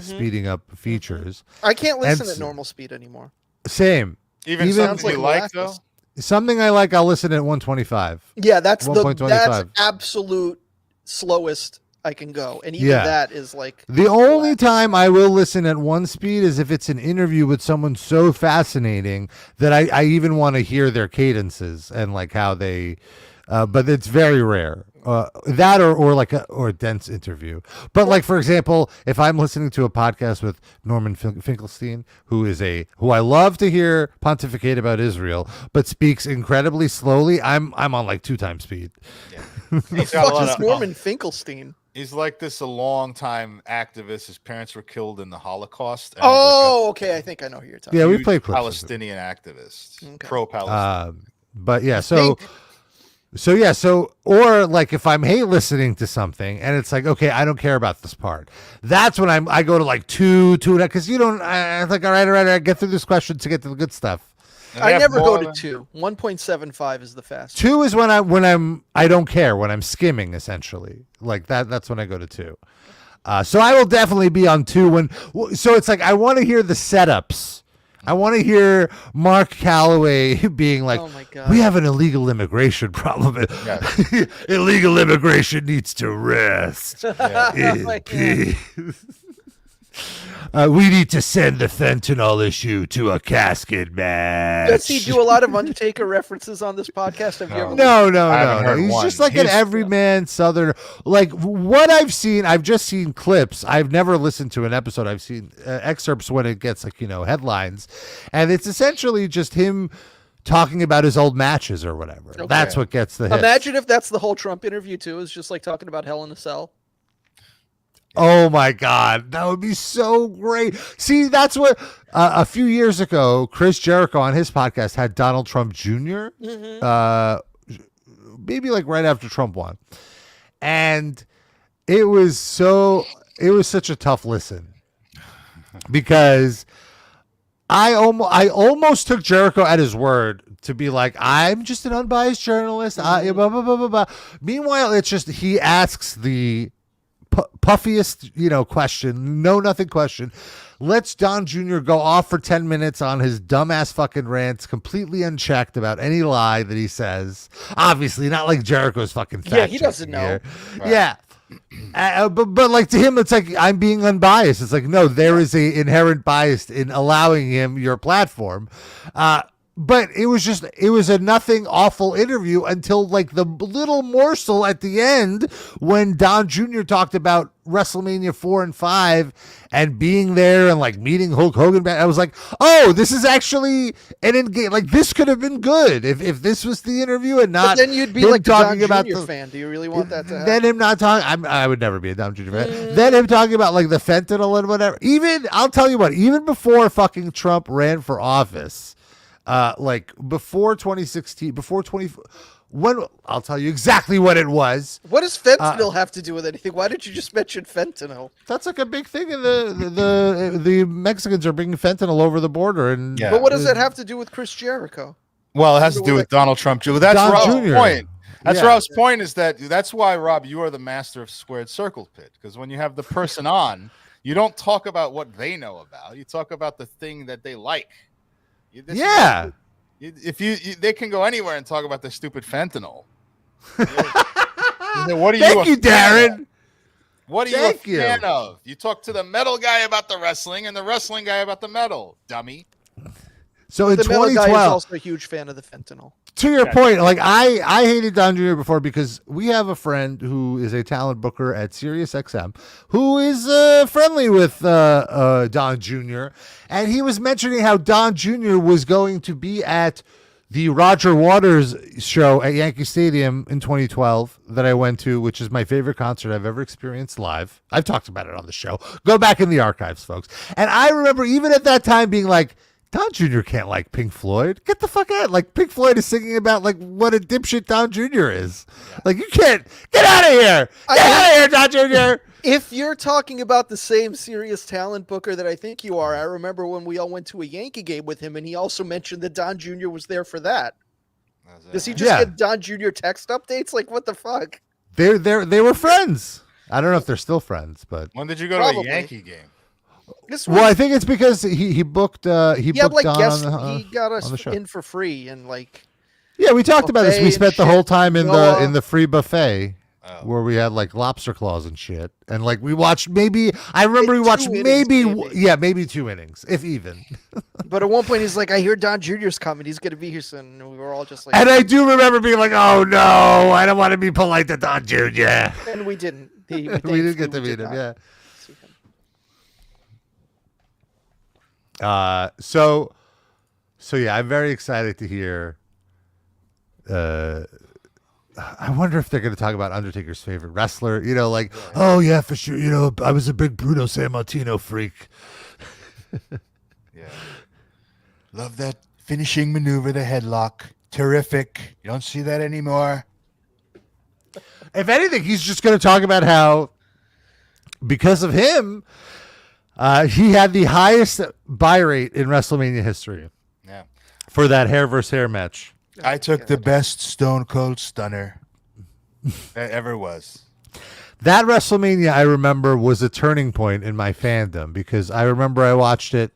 speeding up features. I can't listen at normal speed anymore. Same. Even something you like, though? Something I like, I'll listen at 125. Yeah, that's absolute slowest I can go. And even that is like... The only time I will listen at one speed is if it's an interview with someone so fascinating that I even want to hear their cadences and like how they... but it's very rare. That or a dense interview. But like, for example, if I'm listening to a podcast with Norman Finkelstein, who I love to hear pontificate about Israel, but speaks incredibly slowly, I'm on like 2x speed. Yeah. He's got Norman Finkelstein. He's like this a long-time activist. His parents were killed in the Holocaust. Okay. I think I know who you're talking about. Yeah, we played Palestinian activist. Okay. Pro-Palestine. But yeah, or like if I'm hate listening to something and it's like, okay, I don't care about this part. That's when I go to like two, because you don't. I'm like, all right, get through this question to get to the good stuff. I never go to 2. 1.75 is the fastest. 2 is when I don't care, when I'm skimming essentially. Like that. That's when I go to 2. So I will definitely be on 2 so it's like I want to hear the setups. I want to hear Mark Calloway being like, oh my God, we have an illegal immigration problem. Yes. Illegal immigration needs to rest. Yeah. We need to send the fentanyl issue to a casket match. Does he do a lot of Undertaker references on this podcast? Have you ever? No. He's just like an everyman Southerner. Like what I've seen, I've just seen clips. I've never listened to an episode. I've seen excerpts when it gets like, headlines. And it's essentially just him talking about his old matches or whatever. Okay. That's what gets the hits. Imagine if that's the whole Trump interview too, is just like talking about Hell in a Cell. Oh my God, that would be so great. See, that's what a few years ago, Chris Jericho on his podcast had Donald Trump Jr. Maybe like right after Trump won. And it was such a tough listen because I almost took Jericho at his word to be like, I'm just an unbiased journalist. Blah, blah, blah, blah, blah. Meanwhile, it's just he asks the puffiest, question, nothing question. Lets Don Jr. go off for 10 minutes on his dumbass fucking rants, completely unchecked about any lie that he says. Obviously, not like Jericho's fucking fact. Yeah, he doesn't know. Right. Yeah. But like to him, it's like I'm being unbiased. It's like, no, there is a inherent bias in allowing him your platform. But it was a nothing awful interview until like the little morsel at the end when Don Jr. talked about WrestleMania 4 and 5 and being there and like meeting Hulk Hogan. I was like, oh, this is actually an engage. Like this could have been good if this was the interview and not. But then you'd be like talking about the fan. Do you really want that to happen? Then him not talking. I would never be a Don Jr. fan. Then him talking about like the fentanyl and whatever. I'll tell you what. Even before fucking Trump ran for office. Like before 2016, when I'll tell you exactly what it was. What does fentanyl have to do with anything? Why did you just mention fentanyl? That's like a big thing. In the Mexicans are bringing fentanyl over the border, and but what does that have to do with Chris Jericho? Well, it has to do with Donald Trump Jr. That's Rob's point. That's Rob's point. Is that's why, Rob, you are the master of squared circle pit, because when you have the person on, you don't talk about what they know about. You talk about the thing that they like. If they can go anywhere and talk about the stupid fentanyl. What are Thank you, Darren. What are you a fan of? You talk to the metal guy about the wrestling and the wrestling guy about the metal, dummy. So in the 2012, metal guy is also a huge fan of the fentanyl. To your point, like I hated Don Jr. before because we have a friend who is a talent booker at SiriusXM who is friendly with Don Jr. And he was mentioning how Don Jr. was going to be at the Roger Waters show at Yankee Stadium in 2012 that I went to, which is my favorite concert I've ever experienced live. I've talked about it on the show. Go back in the archives, folks. And I remember even at that time being like, Don Jr. can't like Pink Floyd. Get the fuck out. Like, Pink Floyd is singing about like what a dipshit Don Jr. is. Yeah. Like, you can't. Get out of here. Get out of here, Don Jr. If you're talking about the same serious talent booker that I think you are, I remember when we all went to a Yankee game with him, and he also mentioned that Don Jr. was there for that. Does he just get Don Jr. text updates? Like, what the fuck? They were friends. I don't know if they're still friends, but when did you go to a Yankee game? Well, I think it's because he booked he booked like on he got us on the show. in for free and like we talked about this. We spent the whole time in the free buffet where we had like lobster claws and shit, and like we watched maybe I remember we watched maybe 2 innings if even. But at one point he's like, I hear Don Jr.'s coming. He's gonna be here soon. And we were all just like, and I do remember being like, oh no, I don't want to be polite to Don Jr. And we didn't. We didn't get to meet him. Yeah. So yeah, I'm very excited to hear. I wonder if they're going to talk about Undertaker's favorite wrestler. You know, like, oh yeah, for sure. You know, I was a big Bruno Sammartino freak. Yeah, love that finishing maneuver, the headlock, terrific. You don't see that anymore. If anything, he's just going to talk about how, because of him, he had the highest buy rate in WrestleMania history. Yeah, for that hair versus hair match. I took the best Stone Cold Stunner that ever was. That WrestleMania, I remember, was a turning point in my fandom because I remember I watched it.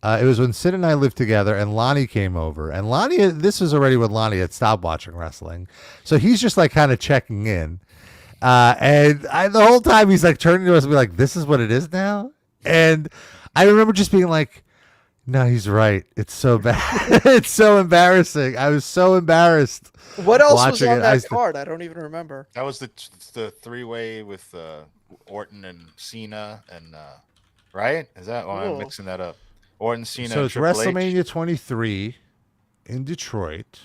It was when Sid and I lived together, and Lonnie came over. And Lonnie, this was already when Lonnie had stopped watching wrestling, so he's just like kind of checking in. And the whole time he's like turning to us and be like, "This is what it is now." And I remember just being like, no, he's right. It's so bad. It's so embarrassing. I was so embarrassed. What else was on that card? I don't even remember. That was the 3-way with Orton and Cena and right? Is that? Oh, I'm mixing that up. Orton, Cena. So it's WrestleMania 23 in Detroit.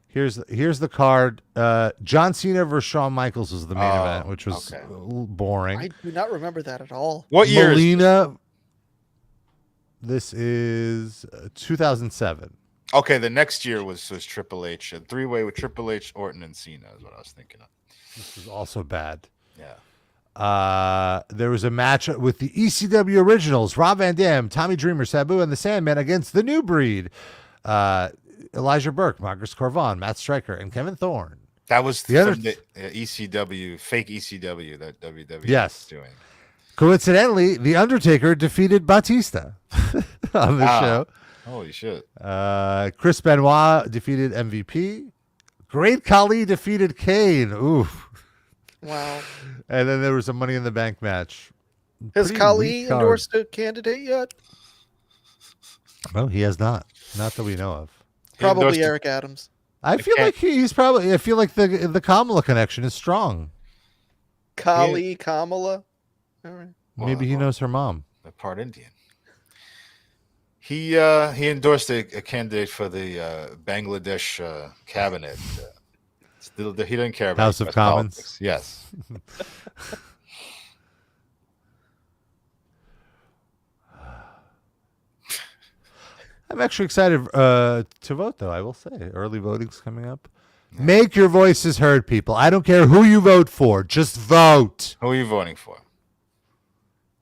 Here's the card. John Cena versus Shawn Michaels was the main event, which was boring. I do not remember that at all. What year? Melina. This is 2007. Okay, the next year was Triple H. A 3-way with Triple H, Orton, and Cena is what I was thinking of. This was also bad. Yeah. There was a match with the ECW originals, Rob Van Dam, Tommy Dreamer, Sabu, and the Sandman against the New Breed. Elijah Burke, Marcus Corvon, Matt Stryker, and Kevin Thorne. That was the ECW, fake ECW that WWE was doing. Coincidentally, The Undertaker defeated Bautista on the show. Holy shit. Chris Benoit defeated MVP. Great Khali defeated Kane. Ooh. Wow. And then there was a Money in the Bank match. Has Khali endorsed a candidate yet? No, he has not. Not that we know of. Probably Eric Adams. I feel like he's probably. I feel like the Kamala connection is strong. Khali, Kamala. All right. Maybe he knows her mom. A part Indian. He endorsed a candidate for the Bangladesh cabinet. He didn't care about House of Commons. Politics. Yes. I'm actually excited to vote, though. I will say, early voting's coming up. Yeah. Make your voices heard, people. I don't care who you vote for. Just vote. Who are you voting for?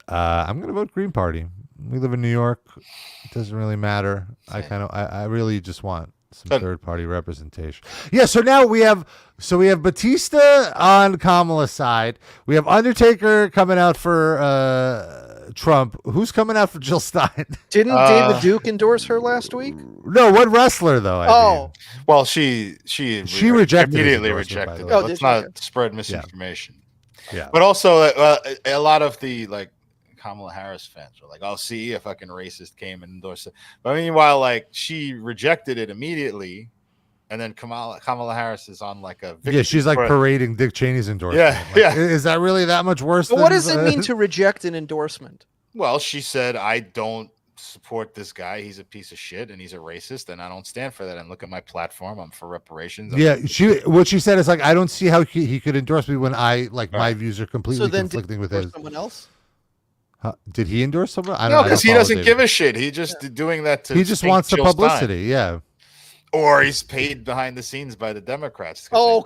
I'm going to vote Green Party. We live in New York. It doesn't really matter. Same. I really just want some third party representation. Yeah. So now we have Bautista on Kamala's side. We have Undertaker coming out for Trump. Who's coming out for Jill Stein? Didn't David Duke endorse her last week? No, what wrestler though? I mean. Well, she rejected immediately rejected it. Let's not spread misinformation. Yeah. But also, a lot of the like Kamala Harris fans were like, "Oh, see, a fucking racist came and endorsed it." But meanwhile, like she rejected it immediately, and then Kamala Harris is on like a she's like parading Dick Cheney's endorsement. Is that really that much worse? But what does it mean to reject an endorsement? Well, she said, "I don't support this guy. He's a piece of shit and he's a racist, and I don't stand for that. And look at my platform. I'm for reparations." What she said is like, I don't see how he could endorse me when I like my views are completely conflicting with his. Someone else? Did he endorse someone? I don't know, because he doesn't give a shit. He just doing that to. He just wants the publicity. Yeah. Or he's paid behind the scenes by the Democrats. Oh,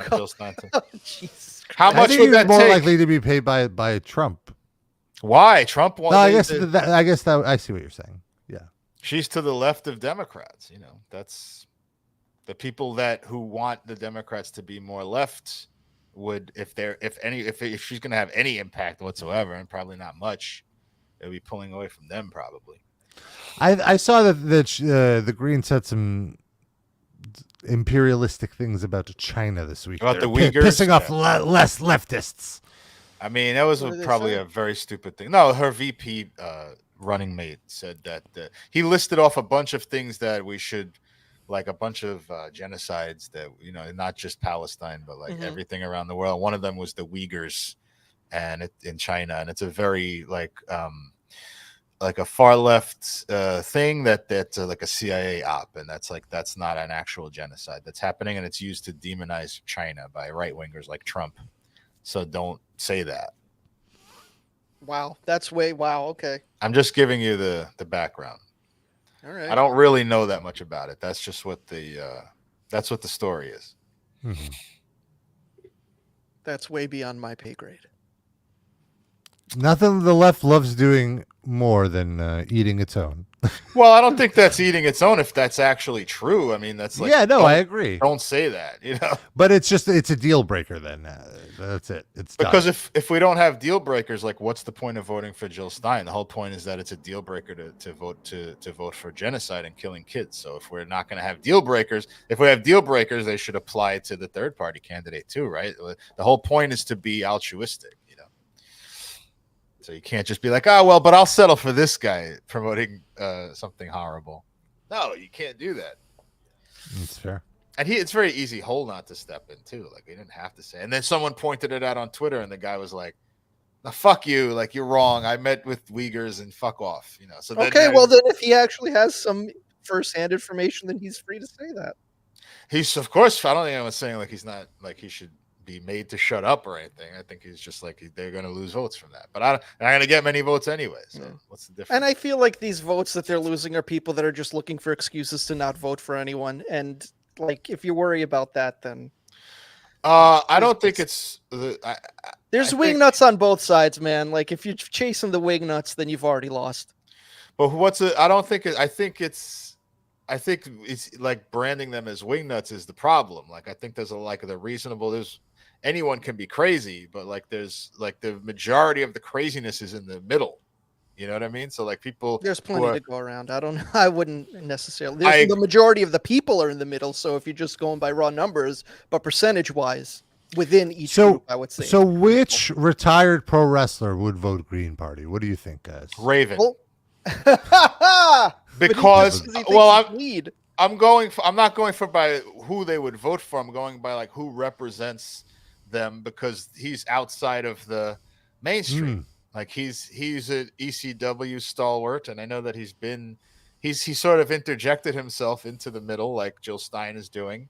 Jesus! How much would that more take? likely to be paid by Trump? Why Trump? No, I guess that I see what you're saying. Yeah, she's to the left of Democrats. You know, that's the people who want the Democrats to be more left would, if she's going to have any impact whatsoever, and probably not much, they'll be pulling away from them probably. I saw that the Greens said some imperialistic things about China this week. About the Uyghurs? Pissing off less leftists. I mean, that was probably a very stupid thing. No, her VP running mate said that he listed off a bunch of things that we should, like a bunch of genocides that, not just Palestine, but like everything around the world. One of them was the Uyghurs in China. And it's a very like a far left thing that's like a CIA op, and that's not an actual genocide that's happening, and it's used to demonize China by right wingers like Trump. So don't say that. Wow, okay. I'm just giving you the background. All right. I don't really know that much about it. That's just what the story is. Mm-hmm. That's way beyond my pay grade. Nothing the left loves doing more than eating its own. Well, I don't think that's eating its own if that's actually true. I mean, that's like, I agree. Don't say that, But it's a deal breaker then. That's it. It's because done. if we don't have deal breakers, like what's the point of voting for Jill Stein? The whole point is that it's a deal breaker to vote for genocide and killing kids. So if we're not going to have deal breakers, if we have deal breakers, they should apply to the third party candidate too, right? The whole point is to be altruistic. So you can't just be like, oh, well, but I'll settle for this guy promoting something horrible. No, you can't do that. That's fair. And it's very easy hole not to step in too. Like we didn't have to say. And then someone pointed it out on Twitter, and the guy was like, "No, fuck you! Like you're wrong. I met with Uyghurs and fuck off." So then if he actually has some firsthand information, then he's free to say that. He's of course. I don't think I was saying like he's not like he should be made to shut up or anything. I think he's just like they're going to lose votes from that. But I'm not going to get many votes anyway. So what's the difference? And I feel like these votes that they're losing are people that are just looking for excuses to not vote for anyone. And like, if you worry about that, then I don't think it's. There's wingnuts on both sides, man. Like if you're chasing the wingnuts, then you've already lost. But I don't think it. I think it's like branding them as wingnuts is the problem. Like I think there's the reasonable. Anyone can be crazy, but like there's like the majority of the craziness is in the middle. You know what I mean? So like people, there's plenty to go around. I wouldn't necessarily. The majority of the people are in the middle. So if you're just going by raw numbers, but percentage wise within each group, I would say. So which retired pro wrestler would vote Green Party? What do you think, guys? Raven. Well, because I'm not going for by who they would vote for. I'm going by like who represents them because he's outside of the mainstream. Like he's an ECW stalwart, and I know that he sort of interjected himself into the middle like Jill Stein is doing,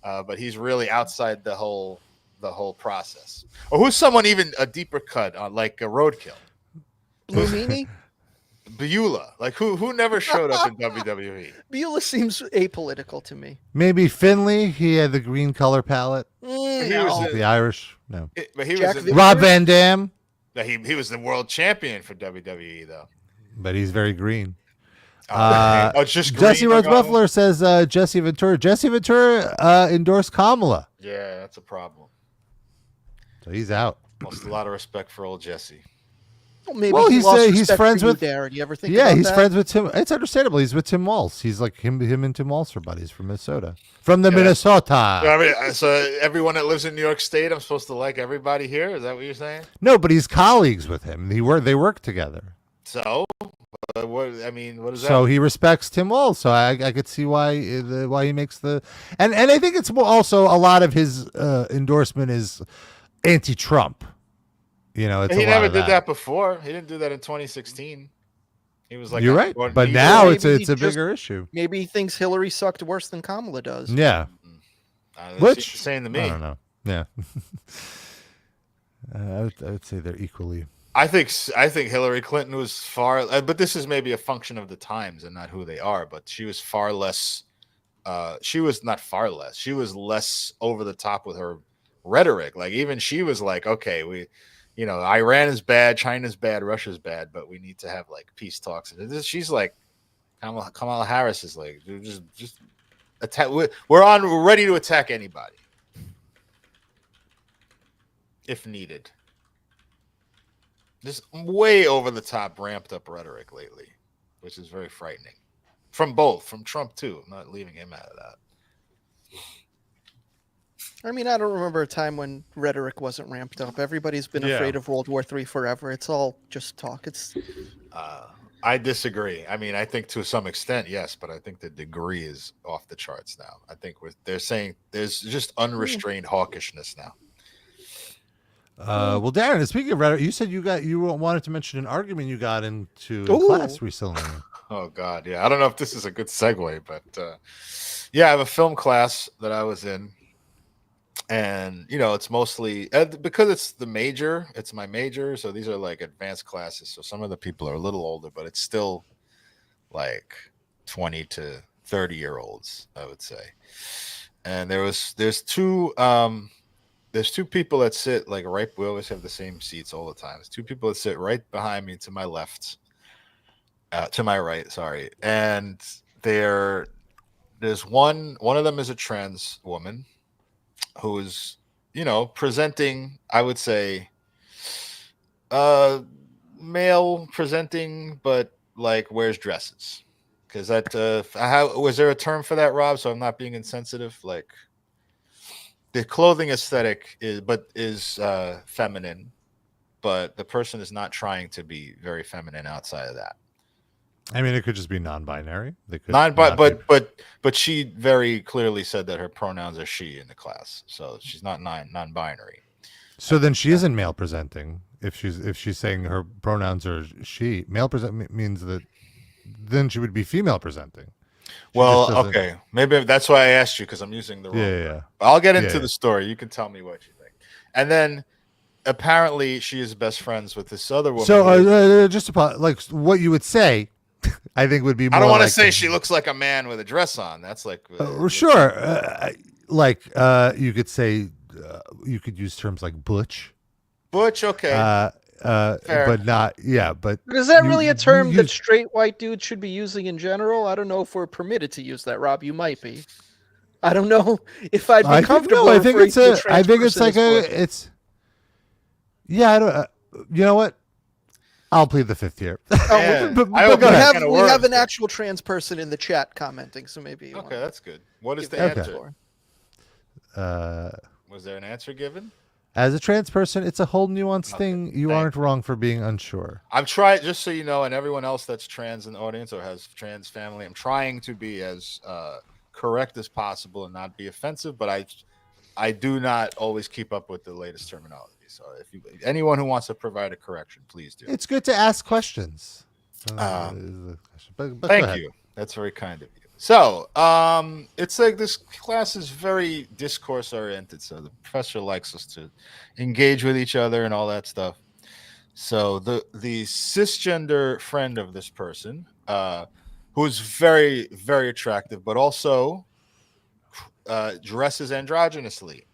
but he's really outside the whole process. Or who's someone even a deeper cut on like a Roadkill? Blue Meanie? Beulah, like who never showed up in WWE. Beulah seems apolitical to me. Maybe Finley. He had the green color palette. The Irish. No, but he was Rob Van Dam. He was the world champion for WWE though. But he's very green. It's just green. Jesse Rose Buffalo says Jesse Ventura. Jesse Ventura endorsed Kamala. Yeah, that's a problem. So he's out. Lost a lot of respect for old Jesse. Well, maybe he's friends with Darren. You ever think? Yeah, he's friends with Tim. It's understandable. He's with Tim Walz. He's like him and Tim Walz are buddies from Minnesota. From the Minnesota. I mean, so everyone that lives in New York State, I'm supposed to like everybody here. Is that what you're saying? No, but he's colleagues with him. They work together. So, what is that? So he respects Tim Walz. So I could see why he makes the and I think it's also a lot of his endorsement is anti-Trump. You know, it's he never did that before. He didn't do that in 2016. He was like, you're right, but now it's a bigger issue. Maybe he thinks Hillary sucked worse than Kamala does. Yeah, which saying to me, I don't know. Yeah, I would say they're equally. I think Hillary Clinton was far, but this is maybe a function of the times and not who they are. But she was far less. She was not far less. She was less over the top with her rhetoric. Like even she was like, okay, Iran is bad, China's bad, Russia's bad, but we need to have like peace talks. And she's like, Kamala Harris is like, just attack. We're ready to attack anybody if needed. Just way over the top, ramped up rhetoric lately, which is very frightening. From Trump too. I'm not leaving him out of that. I mean, I don't remember a time when rhetoric wasn't ramped up. Everybody's been afraid of World War III forever. It's all just talk. I disagree. I mean, I think to some extent, yes, but I think the degree is off the charts now. I think they're saying there's just unrestrained hawkishness now. Well, Darren, speaking of rhetoric, you said you wanted to mention an argument you got into in class recently. Oh God, yeah. I don't know if this is a good segue, but I have a film class that I was in, and it's mostly because it's the major. It's my major, so these are like advanced classes. So some of the people are a little older, but it's still like 20 to 30-year-olds, I would say. And there's two people that sit like right. We always have the same seats all the time. There's two people that sit right behind me to my left, to my right. Sorry, and there's one of them is a trans woman who is, presenting. I would say, male presenting, but like wears dresses. Because was there a term for that, Rob? So I'm not being insensitive. Like. The clothing aesthetic is feminine, but the person is not trying to be very feminine outside of that. I mean, it could just be non-binary. They could but she very clearly said that her pronouns are she in the class, so she's not non-binary. So then she isn't male presenting. If she's saying her pronouns are she, male present means that then she would be female presenting. Well, okay. Maybe that's why I asked you, because I'm using the wrong word. I'll get into the story. You can tell me what you think. And then apparently she is best friends with this other woman. So just like what you would say, I think would be more. I don't want to say she looks like a man with a dress on. That's like sure. You could say you could use terms like butch. Butch, okay. But not, but is that really a term that straight white dudes should be using in general? I don't know if we're permitted to use that, Rob. You might be. I don't know if I'd be comfortable. I think it's like it's. Yeah, I don't. You know what? I'll plead the fifth here. We have an actual trans person in the chat commenting, so maybe. Okay, that's good. What is the answer? Was there an answer given? As a trans person, it's a whole nuanced thing. You aren't wrong for being unsure. I'm trying, just so you know, and everyone else that's trans in the audience or has trans family, I'm trying to be as correct as possible and not be offensive, but I do not always keep up with the latest terminology. So if anyone who wants to provide a correction, please do. It's good to ask questions. Thank you. That's very kind of you. So, it's like this class is very discourse oriented. So the professor likes us to engage with each other and all that stuff. So the cisgender friend of this person, who's very, very attractive, but also dresses androgynously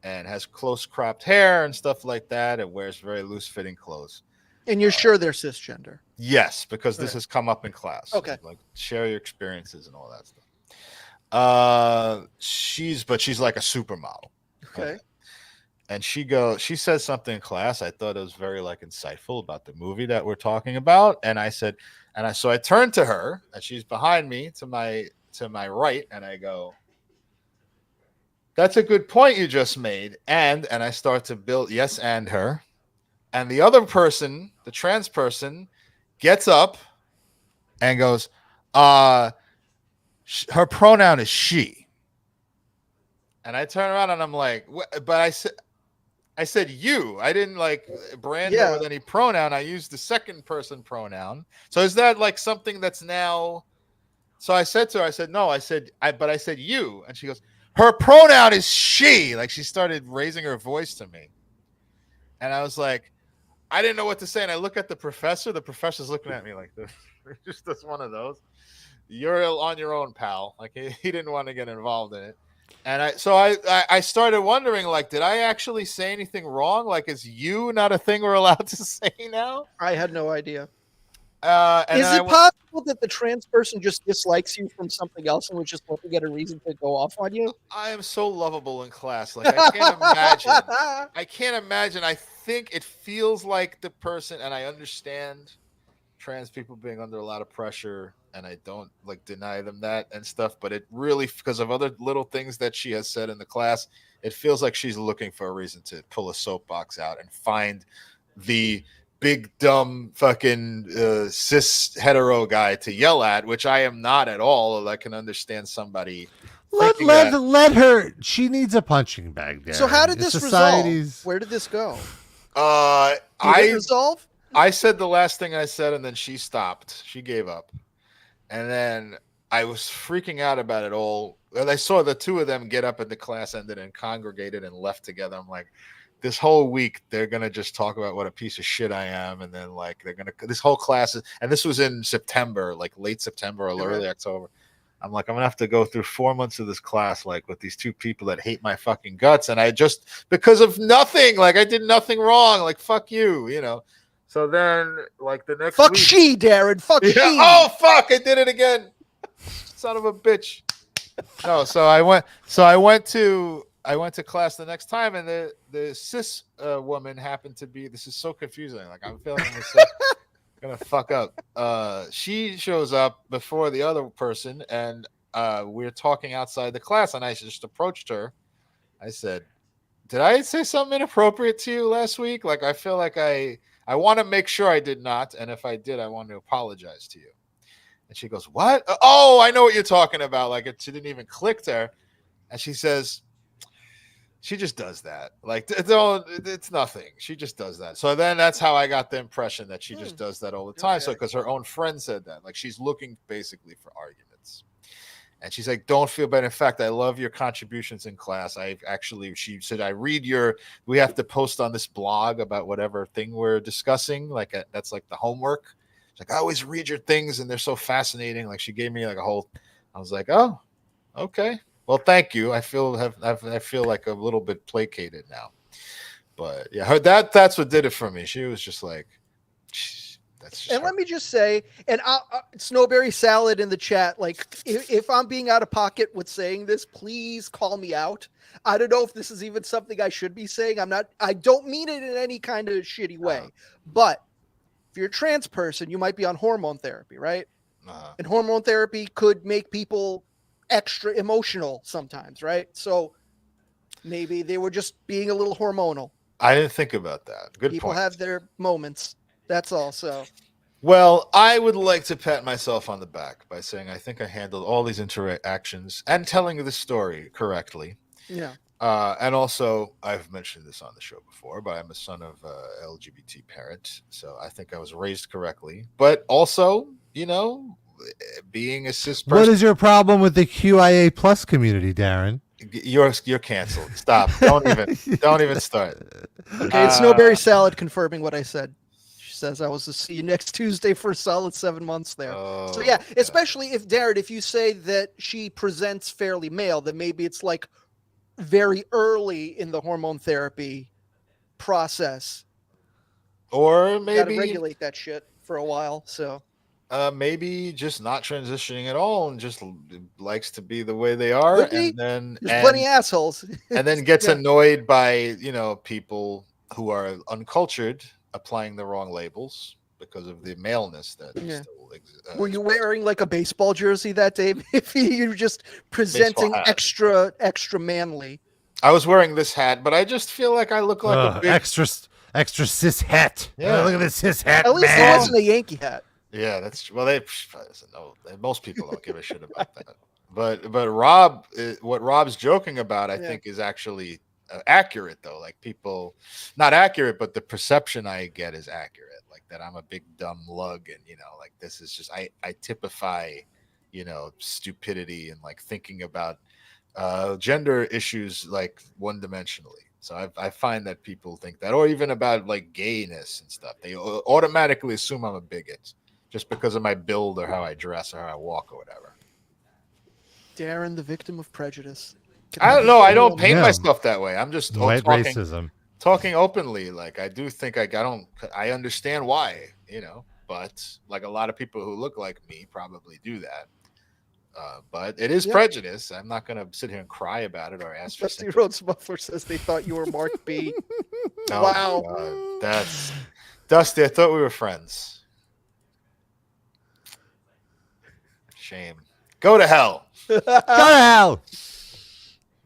and has close cropped hair and stuff like that, and wears very loose fitting clothes. And you're sure they're cisgender? Yes, because this has come up in class. Okay. Like share your experiences and all that stuff. She's like a supermodel. Okay. and she says something in class. I thought it was very like insightful about the movie that we're talking about. And I said, so I turned to her, and she's behind me to my right, and I go, "That's a good point you just made." And I start to build yes and her. And the other person, the trans person, gets up and goes, her pronoun is she. And I turn around and I'm like, but I said you. I didn't like brand her with any pronoun. I used the second person pronoun. So is that like something that's now? So I said to her, I said, no, I said you. And she goes, her pronoun is she. Like she started raising her voice to me. And I was like, I didn't know what to say. And I look at the professor. The professor's looking at me like this. Just as one of those. You're on your own, pal. Like he didn't want to get involved in it. And I started wondering, like, did I actually say anything wrong? Like, is you not a thing we're allowed to say now? I had no idea. And is it possible that the trans person just dislikes you from something else and was just looking at a reason to go off on you? I am so lovable in class. Like, I can't imagine. I can't imagine. I think it feels like the person, and I understand trans people being under a lot of pressure, and I don't like deny them that and stuff, but it really, because of other little things that she has said in the class, it feels like she's looking for a reason to pull a soapbox out and find the big dumb fucking cis hetero guy to yell at, which I am not at all. I can understand somebody. Let her. She needs a punching bag. There. So how did this resolve? Where did this go? Did it resolve? I said the last thing I said, and then she stopped. She gave up. And then I was freaking out about it all. And I saw the two of them get up and the class ended and congregated and left together. I'm like, this whole week, they're going to just talk about what a piece of shit I am. And then, like, this whole class is, and this was in September, like late September or early October. I'm like, I'm going to have to go through 4 months of this class, like, with these two people that hate my fucking guts. And I just, because of nothing, like, I did nothing wrong. Like, fuck you, you know. So then, like the next fuck week, she, Darren. Fuck she. Oh fuck! I did it again. Son of a bitch. No, so I went to class the next time, and the cis woman happened to be. This is so confusing. Like I'm feeling myself gonna fuck up. She shows up before the other person, and we're talking outside the class, and I just approached her. I said, "Did I say something inappropriate to you last week? Like I feel like I want to make sure I did not, and if I did, I want to apologize to you." And she goes, "What? Oh, I know what you're talking about." Like she didn't even click there, and she says, "She just does that. Like it's nothing. She just does that." So then that's how I got the impression that she just does that all the time. Okay. So because her own friend said that, like she's looking basically for arguments. And she's like, "Don't feel bad. In fact, I love your contributions in class. She said, we have to post on this blog about whatever thing we're discussing. Like that's like the homework." She's like, "I always read your things and they're so fascinating." Like she gave me like a whole, I was like, "Oh, okay. Well, thank you. I feel like a little bit placated now." But yeah, that's what did it for me. She was just like, and let me just say, and Snowberry Salad in the chat, like if I'm being out of pocket with saying this, please call me out. I don't know if this is even something I should be saying. I don't mean it in any kind of shitty way, but if you're a trans person, you might be on hormone therapy, right? And hormone therapy could make people extra emotional sometimes, right? So maybe they were just being a little hormonal. I didn't think about that. Good point. People have their moments. That's all. So, well, I would like to pat myself on the back by saying I think I handled all these interactions and telling the story correctly. Yeah. And also, I've mentioned this on the show before, but I'm a son of a LGBT parent, so I think I was raised correctly. But also, you know, being a cis person. What is your problem with the QIA plus community, Darren? You're canceled. Stop. Don't even start. Okay, it's Snowberry Salad confirming what I said. She says I was to see you next Tuesday for a solid 7 months there. Oh, so yeah, especially if Darren, if you say that she presents fairly male, then maybe it's like very early in the hormone therapy process. Or maybe gotta regulate that shit for a while. So Maybe just not transitioning at all and just likes to be the way they are. And then there's plenty of assholes. And then gets annoyed by, people who are uncultured applying the wrong labels because of the maleness that still exists. Were you wearing like a baseball jersey that day? If you're just presenting extra manly. I was wearing this hat, but I just feel like I look like a big extra cis hat. Yeah, look at this cis hat. At least it wasn't a Yankee hat. Yeah, that's true. Well, most people don't give a shit about that. But Rob, what Rob's joking about, I think, is actually accurate though. Like people, not accurate, but the perception I get is accurate. Like that I'm a big dumb lug, and like this is just I typify, stupidity and like thinking about gender issues like one dimensionally. So I find that people think that, or even about like gayness and stuff. They automatically assume I'm a bigot just because of my build or how I dress or how I walk or whatever. Darren, the victim of prejudice. I don't know. I don't paint myself that way. I'm just white racism. Talking openly. Like I do think I understand why, but like a lot of people who look like me probably do that. But it is prejudice. I'm not going to sit here and cry about it or ask Dusty Rhodes Muffler says they thought you were Mark B. Wow. That's Dusty. I thought we were friends. Shame. Go to hell. Go to hell.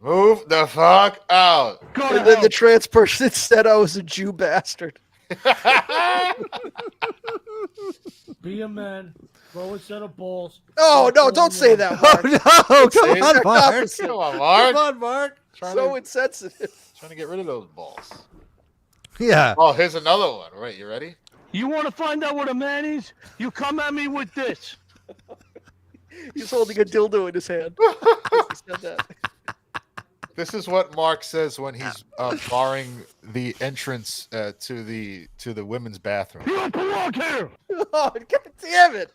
Move the fuck out. And then the trans person said I was a Jew bastard. Be a man. Throw a set of balls. Oh, no, don't say that, Mark. Oh, no. Come on, Mark. Come on, Mark. Come on, Mark. So insensitive. Trying to get rid of those balls. Yeah. Oh, here's another one. All right, you ready? You want to find out what a man is? You come at me with this. He's holding a dildo in his hand. He said that. This is what Mark says when he's barring the entrance to the women's bathroom. You don't belong here. Oh, God damn it!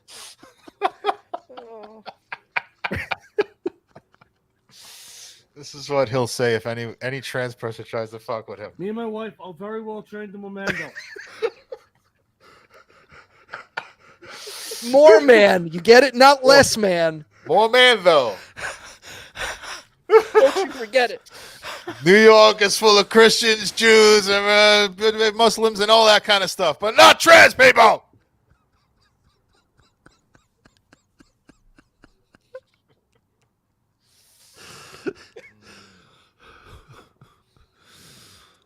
This is what he'll say if any trans person tries to fuck with him. Me and my wife are very well trained in Momando. More man, you get it? Not less man. More man, though. Don't you forget it. New York is full of Christians, Jews, and Muslims, and all that kind of stuff, but not trans people.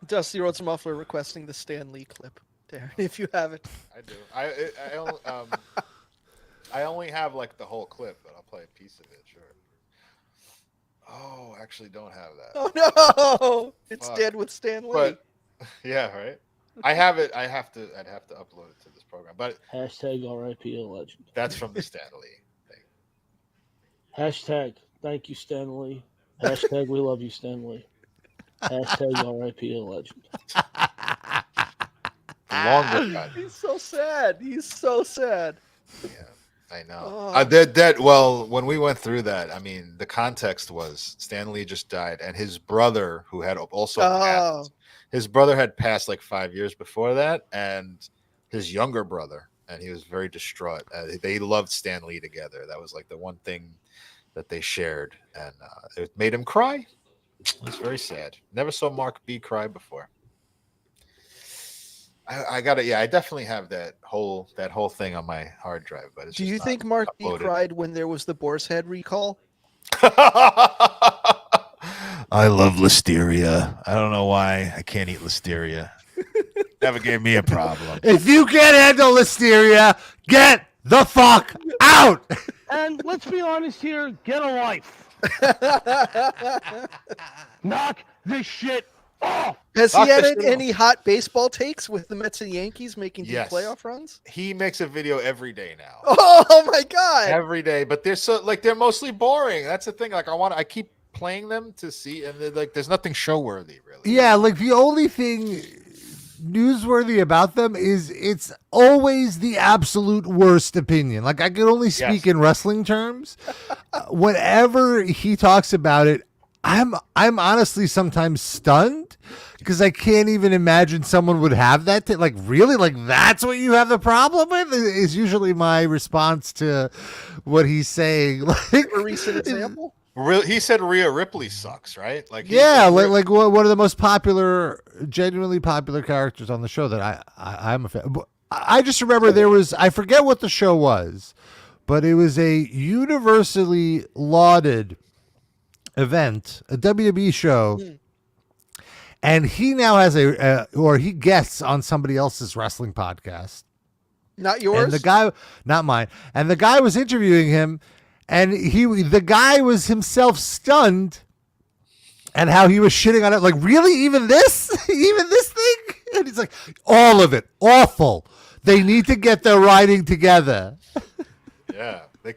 Dusty Rhodes Muffler requesting the Stan Lee clip. Darren, if you have it. I do. I only have like the whole clip, but I'll play a piece of it. Sure. Oh, I actually don't have that. Oh no! It's dead with Stan Lee. But, yeah, right. I have it. I'd have to upload it to this program. But Hashtag RIP a legend. That's from the Stan Lee thing. Hashtag thank you, Stan Lee. Hashtag we love you, Stan Lee. Hashtag RIP a legend. Longer cut. He's so sad. He's so sad. Yeah. I know. Well, when we went through that, I mean, the context was Stan Lee just died, and his brother, who had also passed, his brother had passed like 5 years before that, and his younger brother, and he was very distraught. They loved Stan Lee together. That was like the one thing that they shared, and it made him cry. It was very sad. Never saw Mark B cry before. I got it. Yeah, I definitely have that whole thing on my hard drive. But it's do you think Mark B cried when there was the Boar's Head recall? I love listeria. I don't know why I can't eat listeria. Never gave me a problem. If you can't handle listeria, get the fuck out. And let's be honest here, get a life. Knock this shit off. Has he had any hot baseball takes with the Mets and Yankees making deep playoff runs? He makes a video every day now. Oh my god! Every day, but they're mostly boring. That's the thing. Like I keep playing them to see, and there's nothing show worthy really. Yeah, like the only thing newsworthy about them is it's always the absolute worst opinion. Like I can only speak in wrestling terms. Whenever he talks about it, I'm honestly sometimes stunned because I can't even imagine someone would have that. Like, really? Like, that's what you have the problem with? Is usually my response to what he's saying. Like, a recent example. He said Rhea Ripley sucks, right? Like, yeah, like one of the most popular, genuinely popular characters on the show that I'm a fan. I just remember there was, I forget what the show was, but it was a universally lauded event, a WWE show, and he now has or he guests on somebody else's wrestling podcast. Not yours? And the guy, not mine. And the guy was interviewing him, and the guy was himself stunned at how he was shitting on it. Like, really? Even this thing? And he's like, all of it, awful. They need to get their writing together. Yeah. He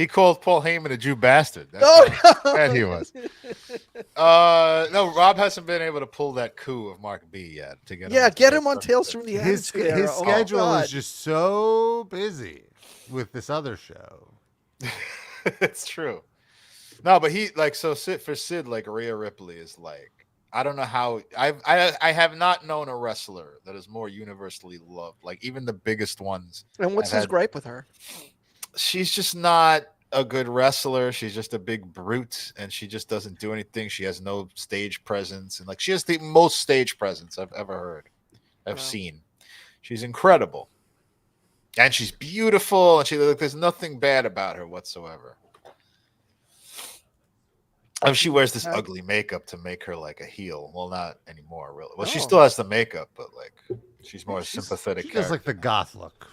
called Paul Heyman a Jew bastard. That's how bad he was. No, Rob hasn't been able to pull that coup of Mark B yet to get him. Yeah, get him on Tales from the His schedule is just so busy with this other show. It's true. No, but for Sid, like Rhea Ripley is like, I don't know how I have not known a wrestler that is more universally loved. Like even the biggest ones. And what's his gripe with her? She's just not a good wrestler. She's just a big brute, and she just doesn't do anything. She has no stage presence, and like she has the most stage presence I've ever seen. She's incredible, and she's beautiful, and there's nothing bad about her whatsoever. I mean, she wears this ugly makeup to make her like a heel. Well, not anymore, really. Well, she still has the makeup, but like she's more sympathetic. She has like the goth look.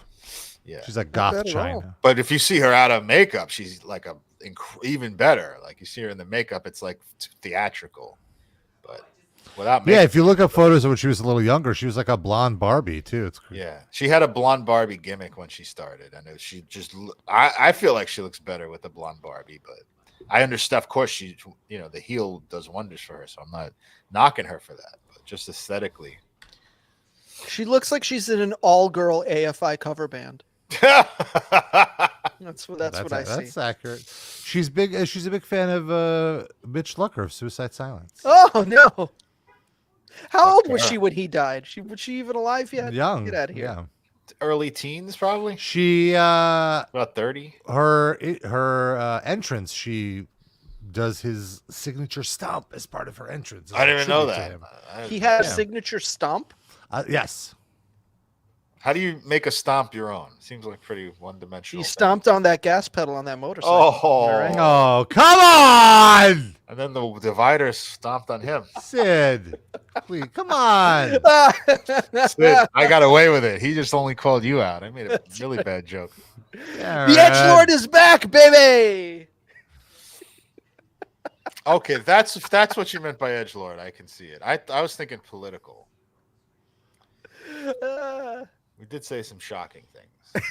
Yeah, she's like goth China. But if you see her out of makeup, she's like even better. Like you see her in the makeup, it's like theatrical. But without makeup, if you look up photos of when she was a little younger, she was like a blonde Barbie too. It's crazy. Yeah, she had a blonde Barbie gimmick when she started, and she just I feel like she looks better with the blonde Barbie, but I understand. Of course, she the heel does wonders for her, so I'm not knocking her for that, but just aesthetically, she looks like she's in an all-girl AFI cover band. That's what I see. That's accurate. She's big. She's a big fan of Mitch Lucker of Suicide Silence. Oh no! How old was she when he died? Was she even alive yet? Young. Get out of here. Yeah. Early teens, probably. She about 30. Her entrance. She does his signature stomp as part of her entrance. I didn't even know that. He had a signature stomp. Yes. How do you make a stomp your own? Seems like pretty one-dimensional. He stomped on that gas pedal on that motorcycle. Oh, come on! And then the divider stomped on him. Sid, please, come on. Sid, I got away with it. He just only called you out. I made a really bad joke. Yeah, the Edgelord is back, baby! Okay, that's what you meant by Edgelord. I can see it. I was thinking political. We did say some shocking things.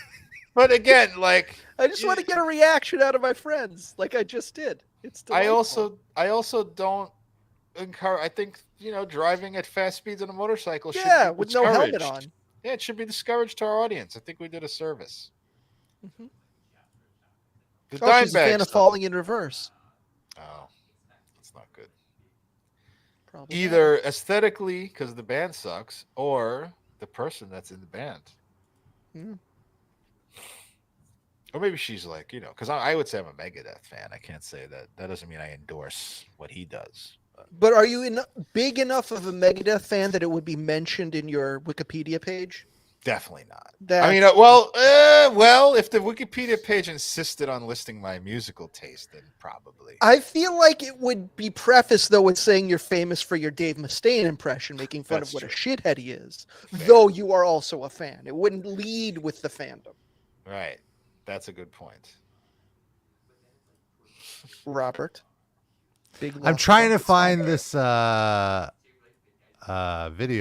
But again, like I just want to get a reaction out of my friends, like I just did. It's delightful. I also don't encourage. I think driving at fast speeds on a motorcycle should be with no helmet on. Yeah, it should be discouraged to our audience. I think we did a service. Mm-hmm. The she's a fan of falling in reverse. Oh, that's not good. Probably either aesthetically because the band sucks, or the person that's in the band. Mm. Or maybe she's like, because I would say I'm a Megadeth fan. I can't say that. That doesn't mean I endorse what he does. But are you big enough of a Megadeth fan that it would be mentioned in your Wikipedia page? Definitely not. I mean, well, if the Wikipedia page insisted on listing my musical taste, then probably. I feel like it would be prefaced, though, with saying you're famous for your Dave Mustaine impression, making fun of what a shithead he is, though you are also a fan. It wouldn't lead with the fandom. Right. That's a good point. Robert. I'm trying to find this video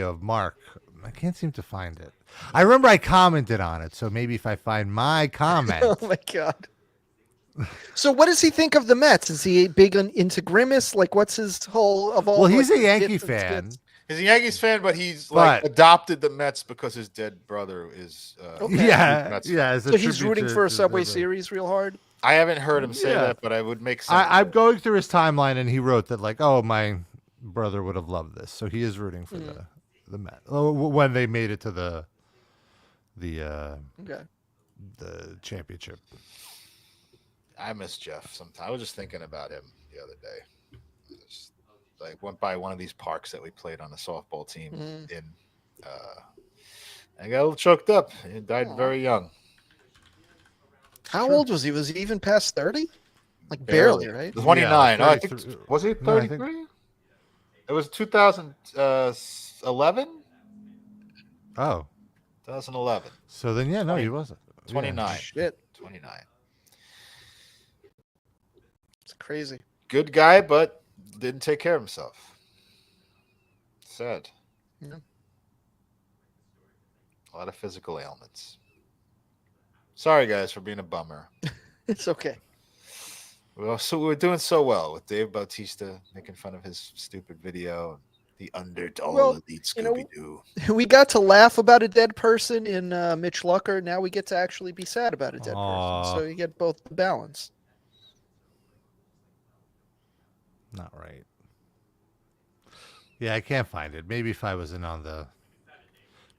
of Mark. I can't seem to find it. I remember I commented on it, so maybe if I find my comment. Oh my god! So, what does he think of the Mets? Is he big into Grimace? Like, what's his whole of all? Well, he's a Yankee fan. He's a Yankees fan, but he's like adopted the Mets because his dead brother is. Okay. Yeah. So he's rooting for a Subway Series real hard. I haven't heard him say that, but I would make sense. I'm going through his timeline, and he wrote that like, "Oh, my brother would have loved this," so he is rooting for the Mets when they made it to the championship. I miss Jeff sometimes. I was just thinking about him the other day. Just, like went by one of these parks that we played on the softball team in. I got a little choked up. He died very young. How old was he? Was he even past 30? Like barely, right? 29. I think was he 33? It was 2011. Oh, 2011. So then, no, he wasn't. 29. Yeah. Shit. 29. It's crazy. Good guy, but didn't take care of himself. Sad. Yeah. A lot of physical ailments. Sorry, guys, for being a bummer. It's okay. We're doing so well with Dave Bautista making fun of his stupid video. The Underdog Elite Scooby-Doo. We got to laugh about a dead person in Mitch Lucker. Now we get to actually be sad about a dead person. So you get both the balance. Not right. Yeah, I can't find it. Maybe if I was in on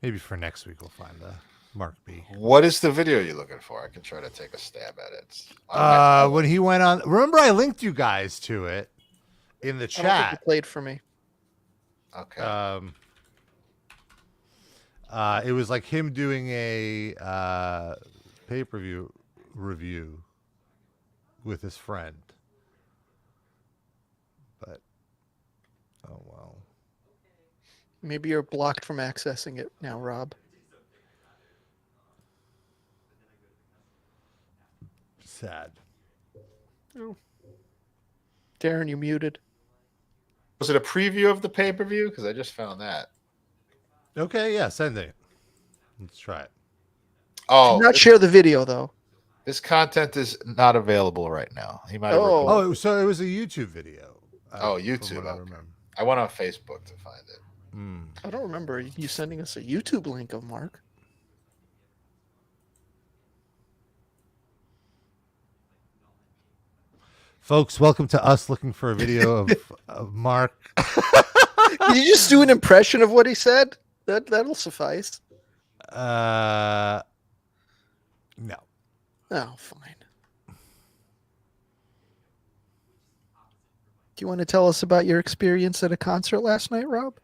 maybe for next week we'll find the Mark B. What is the video you're looking for? I can try to take a stab at it. When he went on, remember I linked you guys to it in the chat. I don't think it played for me. Okay. It was like him doing a pay-per-view review with his friend. But oh well. Maybe you're blocked from accessing it now, Rob. Sad. Oh. Darren, you muted. Was it a preview of the pay-per-view? Because I just found that. Okay, yeah, send it. Let's try it. Oh, do not share the video though. This content is not available right now. He might. Oh, so it was a YouTube video. YouTube. I went on Facebook to find it. I don't remember you sending us a YouTube link of Mark. Folks, welcome to us looking for a video of Mark. Did you just do an impression of what he said? That'll suffice. No. Oh, fine. Do you want to tell us about your experience at a concert last night, Rob?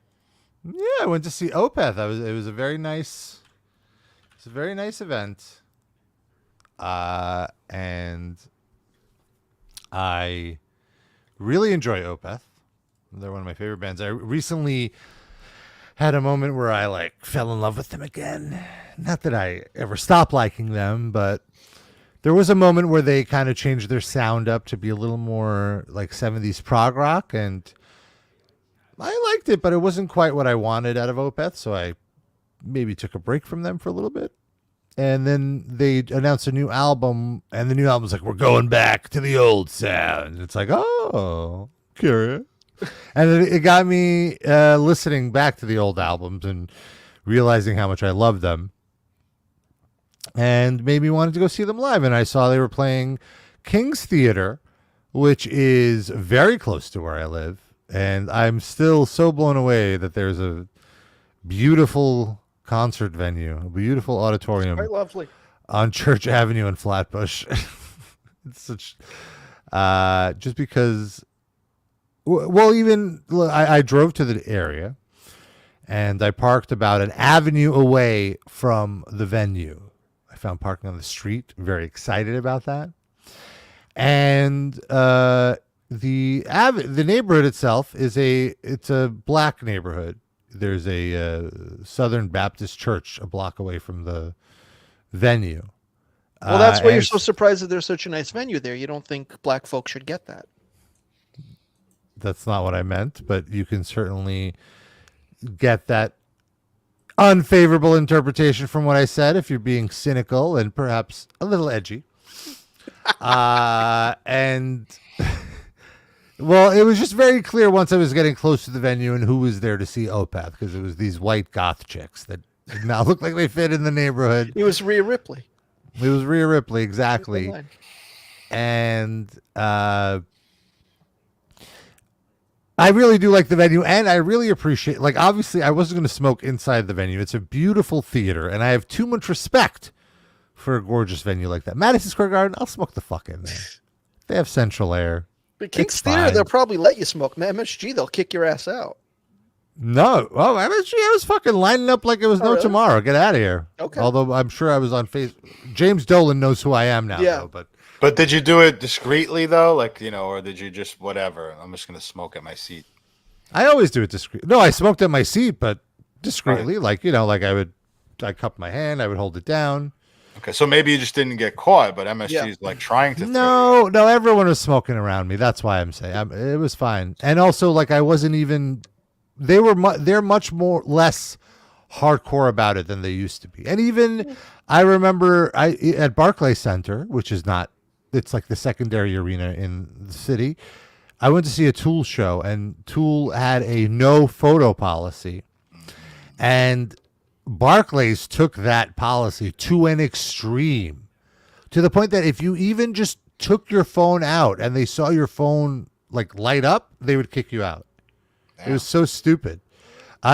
Yeah, I went to see Opeth. It was a very nice event. And I really enjoy Opeth. They're one of my favorite bands. I recently had a moment where I fell in love with them again. Not that I ever stopped liking them, but there was a moment where they kind of changed their sound up to be a little more like 70s prog rock, and I liked it, but it wasn't quite what I wanted out of Opeth, so I maybe took a break from them for a little bit. And then they announced a new album, and the new album's like, we're going back to the old sound. It's like, oh, curious. And it got me listening back to the old albums and realizing how much I loved them. And made me wanted to go see them live. And I saw they were playing King's Theater, which is very close to where I live. And I'm still so blown away that there's a beautiful concert venue, a beautiful auditorium. Quite lovely. On Church Avenue in Flatbush. It's such, just because, I drove to the area and I parked about an avenue away from the venue. I found parking on the street. Very excited about that. And the neighborhood itself it's a black neighborhood. There's a Southern Baptist church a block away from the venue. Well, that's why you're so surprised that there's such a nice venue there. You don't think black folks should get that. That's not what I meant, but you can certainly get that unfavorable interpretation from what I said if you're being cynical and perhaps a little edgy. And Well, it was just very clear once I was getting close to the venue and who was there to see Opeth, because it was these white goth chicks that did not look like they fit in the neighborhood. It was Rhea Ripley. It was Rhea Ripley, exactly. And I really do like the venue, and I really appreciate, like, obviously I wasn't going to smoke inside the venue. It's a beautiful theater, and I have too much respect for a gorgeous venue like that. Madison Square Garden, I'll smoke the fuck in there. They have central air. But King's Theater, they'll probably let you smoke. MSG, they'll kick your ass out. No. Oh, MSG, I was fucking lining up like it was no really? tomorrow. Get out of here. Okay. Although I'm sure I was on Facebook. James Dolan knows who I am now, though, But did you do it discreetly, though? Like, or did you just whatever? I'm just going to smoke at my seat. I always do it discreetly. No, I smoked at my seat, but discreetly. Right. Like, I cupped my hand, I would hold it down. Okay, so maybe you just didn't get caught, but MSG is like trying to. No, everyone was smoking around me. That's why I'm saying it was fine. And also, like, I wasn't even. They're much less hardcore about it than they used to be. And even I remember at Barclays Center, which is not. It's like the secondary arena in the city. I went to see a Tool show, and Tool had a no photo policy, and Barclays took that policy to an extreme, to the point that if you even just took your phone out and they saw your phone like light up, they would kick you out. Damn. It was so stupid.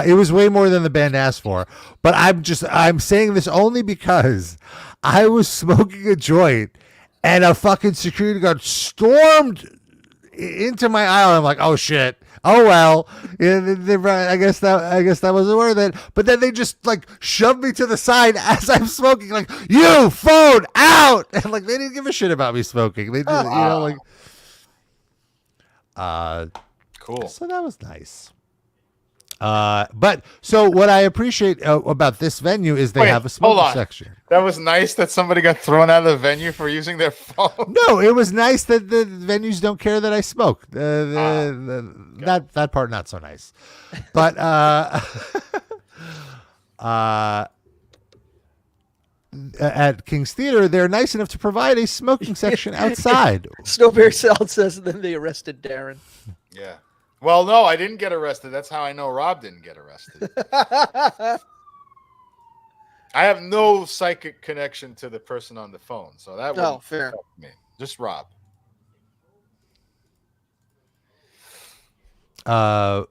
It was way more than the band asked for, but I'm saying this only because I was smoking a joint and a fucking security guard stormed into my aisle. I'm like, oh shit. Oh well, I guess that wasn't worth it. But then they just like shoved me to the side as I'm smoking, like, you phone out, and like they didn't give a shit about me smoking. They did, cool. So that was nice. But so what I appreciate about this venue is they have a smoking section. That was nice that somebody got thrown out of the venue for using their phone. No, it was nice that the venues don't care that I smoke. That part not so nice. But at King's Theater, they're nice enough to provide a smoking section outside. Snowberry Salad says, and then they arrested Darren. Yeah. Well, no, I didn't get arrested. That's how I know Rob didn't get arrested. I have no psychic connection to the person on the phone, so that wouldn't fair. affect me. Just Rob. So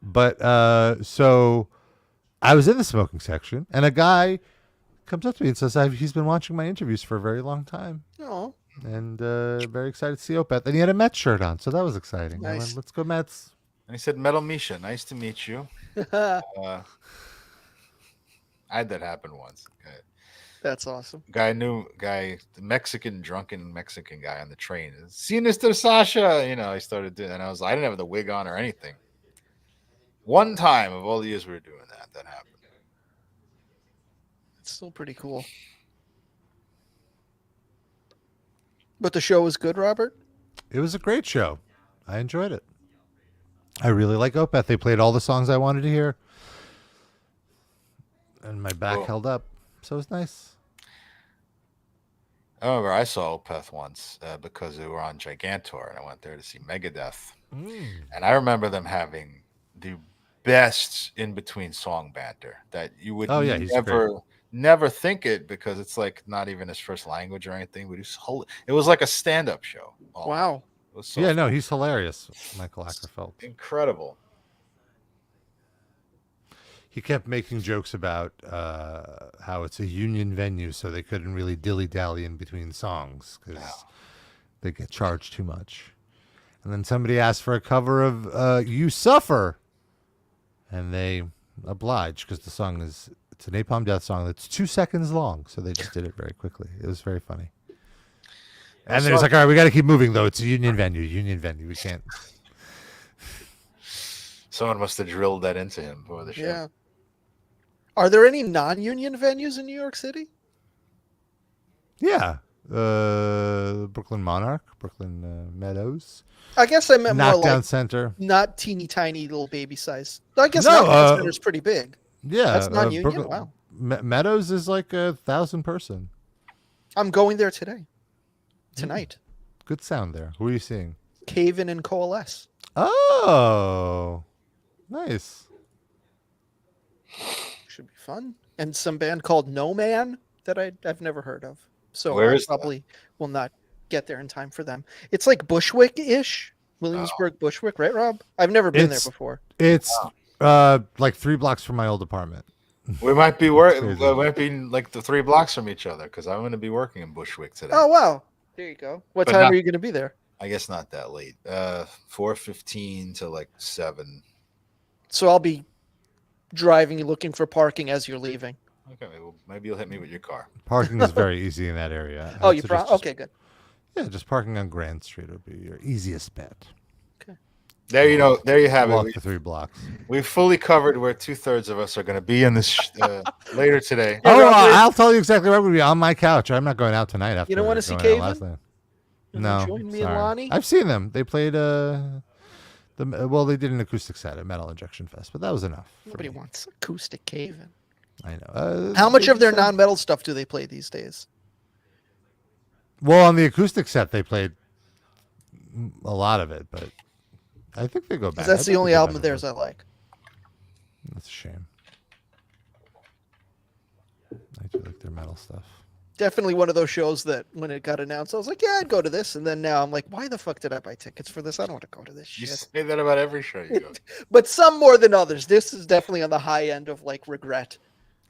I was in the smoking section, and a guy comes up to me and says he's been watching my interviews for a very long time. Oh. And very excited to see Opeth. And he had a Mets shirt on, so that was exciting. Nice. I went, let's go Mets. And he said, Metal Misha, nice to meet you. I had that happen once. Okay. That's awesome. The drunken Mexican guy on the train. Sinister Sasha, I started doing, and I didn't have the wig on or anything. One time of all the years we were doing that happened. It's still pretty cool. But the show was good, Robert? It was a great show. I enjoyed it. I really like Opeth. They played all the songs I wanted to hear. And my back held up. So it was nice. I remember I saw Opeth once because we were on Gigantor, and I went there to see Megadeth. And I remember them having the best in-between song banter that you would never think it, because it's like not even his first language or anything, but it was like a stand-up show. Wow. No, he's hilarious, Michael Ackerfeld. Incredible. He kept making jokes about how it's a union venue, so they couldn't really dilly-dally in between songs because they get charged too much. And then somebody asked for a cover of You Suffer, and they obliged because the song it's a Napalm Death song that's 2 seconds long, so they just did it very quickly. It was very funny. And then he's like, all right, we got to keep moving, though. It's a union venue. We can't. Someone must have drilled that into him for the show. Yeah. Are there any non-union venues in New York City? Yeah. Brooklyn Monarch, Brooklyn Meadows. I guess I meant Knockdown more like Center. Not teeny tiny little baby size. I guess Knockdown Center is pretty big. Yeah. That's non-union? Wow. Meadows is like 1,000 person. I'm going there tonight. Good sound there. Who are you seeing? Cave In and Coalesce. Oh, nice. Should be fun. And some band called No Man that I've never heard of. So Where I is probably will not get there in time for them. It's like Bushwick-ish. Williamsburg, Bushwick, right, Rob? I've never been there before. It's like 3 blocks from my old apartment. We might be like the 3 blocks from each other because I'm going to be working in Bushwick today. Oh wow, there you go. What time are you going to be there? I guess not that late. 4:15 to like 7. So I'll be driving, looking for parking as you're leaving. Okay, well, maybe you'll hit me with your car. Parking is very easy in that area. Oh, okay, good. Yeah, just parking on Grand Street would be your easiest bet. Okay. There you have Walk it. the 3 blocks. We've fully covered where 2/3 of us are going to be in this later today. I'll tell you exactly where we're going to be on my couch. I'm not going out tonight. After you don't want to see going Caven? out last night. No, join me sorry. and Lonnie? I've seen them. They played they did an acoustic set at Metal Injection Fest, but that was enough. Nobody wants acoustic Caven. I know. How much of their non-metal stuff do they play these days? Well, on the acoustic set, they played a lot of it, but I think they go back. That's the only album of theirs I like. That's a shame. I do like their metal stuff. Definitely one of those shows that when it got announced, I was like, yeah, I'd go to this. And then now I'm like, why the fuck did I buy tickets for this? I don't want to go to this You shit. say that about every show you go to. But some more than others. This is definitely on the high end of like regret.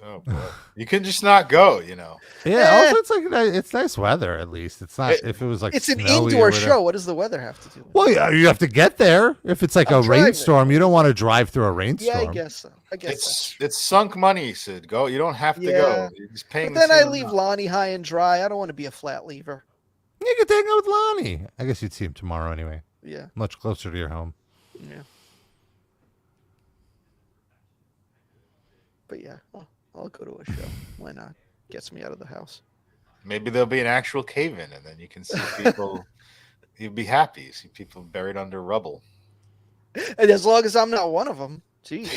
Oh boy, you can just not go. Yeah. Also, it's nice weather. At least it's not. If it was like it's an snowy or indoor whatever. show. What does the weather have to do with it? Well, yeah, you have to get there. If it's like a rainstorm, you don't want to drive through a rainstorm. Yeah, I guess so. It's sunk money, Sid. Go. You don't have to go. You're just paying. But then I leave Lonnie high and dry. I don't want to be a flat lever. You could hang out with Lonnie. I guess you'd see him tomorrow anyway. Yeah. Much closer to your home. Yeah. But yeah, I'll go to a show. Why not? Gets me out of the house. Maybe there'll be an actual cave-in, and then you can see people. You'd be happy. You see people buried under rubble. And as long as I'm not one of them, geez,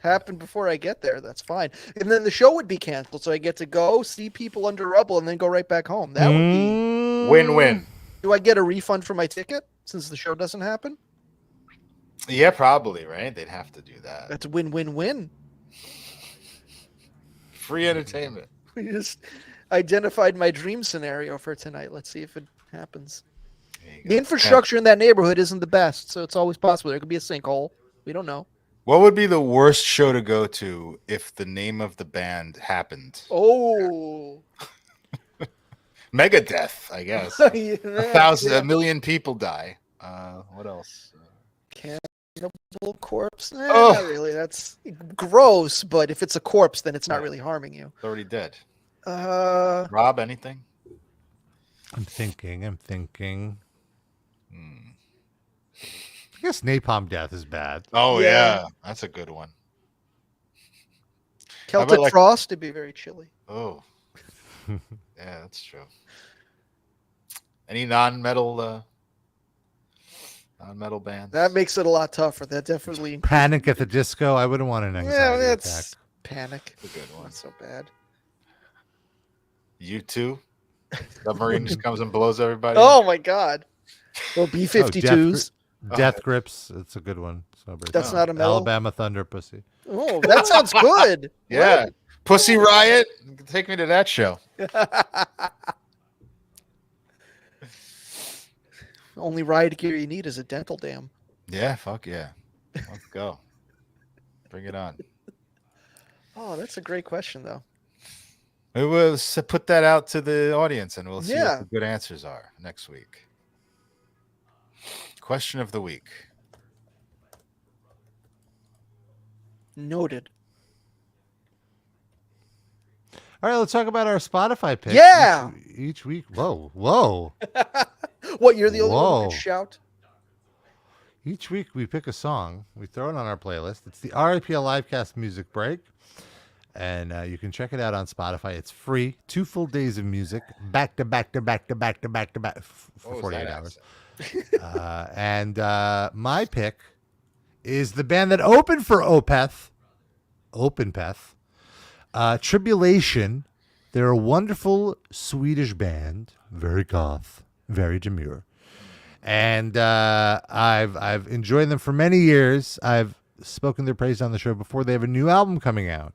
happened before I get there. That's fine. And then the show would be canceled, so I get to go see people under rubble and then go right back home. That would be win-win. Do I get a refund for my ticket since the show doesn't happen? Yeah, probably. Right? They'd have to do that. That's win-win-win. Free entertainment. We just identified my dream scenario for tonight. Let's see if it happens. The infrastructure in that neighborhood isn't the best, so it's always possible. There could be a sinkhole. We don't know. What would be the worst show to go to if the name of the band happened? Oh. Megadeth, I guess. Yeah. A million people die. What else? Cannibal Corpse? Not really. That's gross, but if it's a corpse, then it's not really harming you. It's already dead. Rob, anything? I'm thinking. I guess Napalm Death is bad. Oh, yeah. That's a good one. Celtic Frost, it'd be very chilly. Oh. Yeah, that's true. Any non-metal bands? That makes it a lot tougher. That definitely Panic at the Disco. I wouldn't want an anxiety that's attack. Panic. That's a good one. Not so bad. U2. Submarine just comes and blows everybody. Oh my god. Well, B-52s. Death Grips. It's a good one. That's not a metal. Alabama Thunder Pussy. Oh, that sounds good. Yeah. What? Pussy Riot. Take me to that show. Only riot gear you need is a dental dam. Yeah, fuck yeah. Let's go. Bring it on. Oh, that's a great question, though. We will put that out to the audience, and we'll see Yeah. what the good answers are next week. Question of the week. Noted. All right, let's talk about our Spotify picks. Yeah. Each week. Whoa. What, you're the only one who can shout? Each week we pick a song. We throw it on our playlist. It's the RIPL Livecast Music Break. And you can check it out on Spotify. It's free. 2 full days of music. Back to back for 48 hours. And my pick is the band that opened for Opeth. Tribulation. They're a wonderful Swedish band. Very goth. Very demure. and I've enjoyed them for many years. I've spoken their praise on the show before. They have a new album coming out,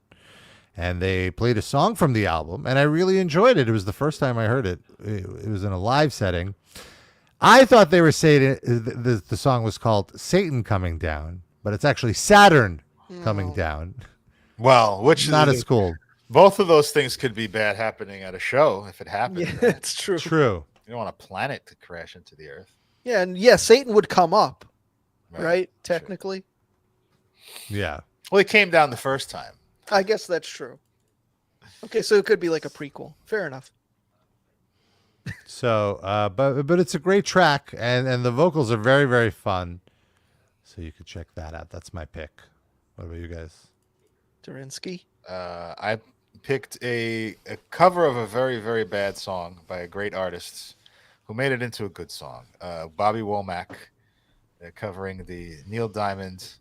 and they played a song from the album, and I really enjoyed it. It was the first time I heard it. It was in a live setting. I thought they were saying the song was called Satan Coming Down, but it's actually Saturn Coming Down. Well, which not is as cool. Both of those things could be bad happening at a show if it happened. Yeah, right? it's true. True. You don't want a planet to crash into the earth. Yeah, and Satan would come up, right? Technically. Yeah. Well, he came down the first time. I guess that's true. Okay, so it could be like a prequel. Fair enough. So, but it's a great track, and the vocals are very, very fun. So you could check that out. That's my pick. What about you guys? Durinsky. I picked a cover of a very, very bad song by a great artist who made it into a good song. Bobby Womack, covering the Neil Diamond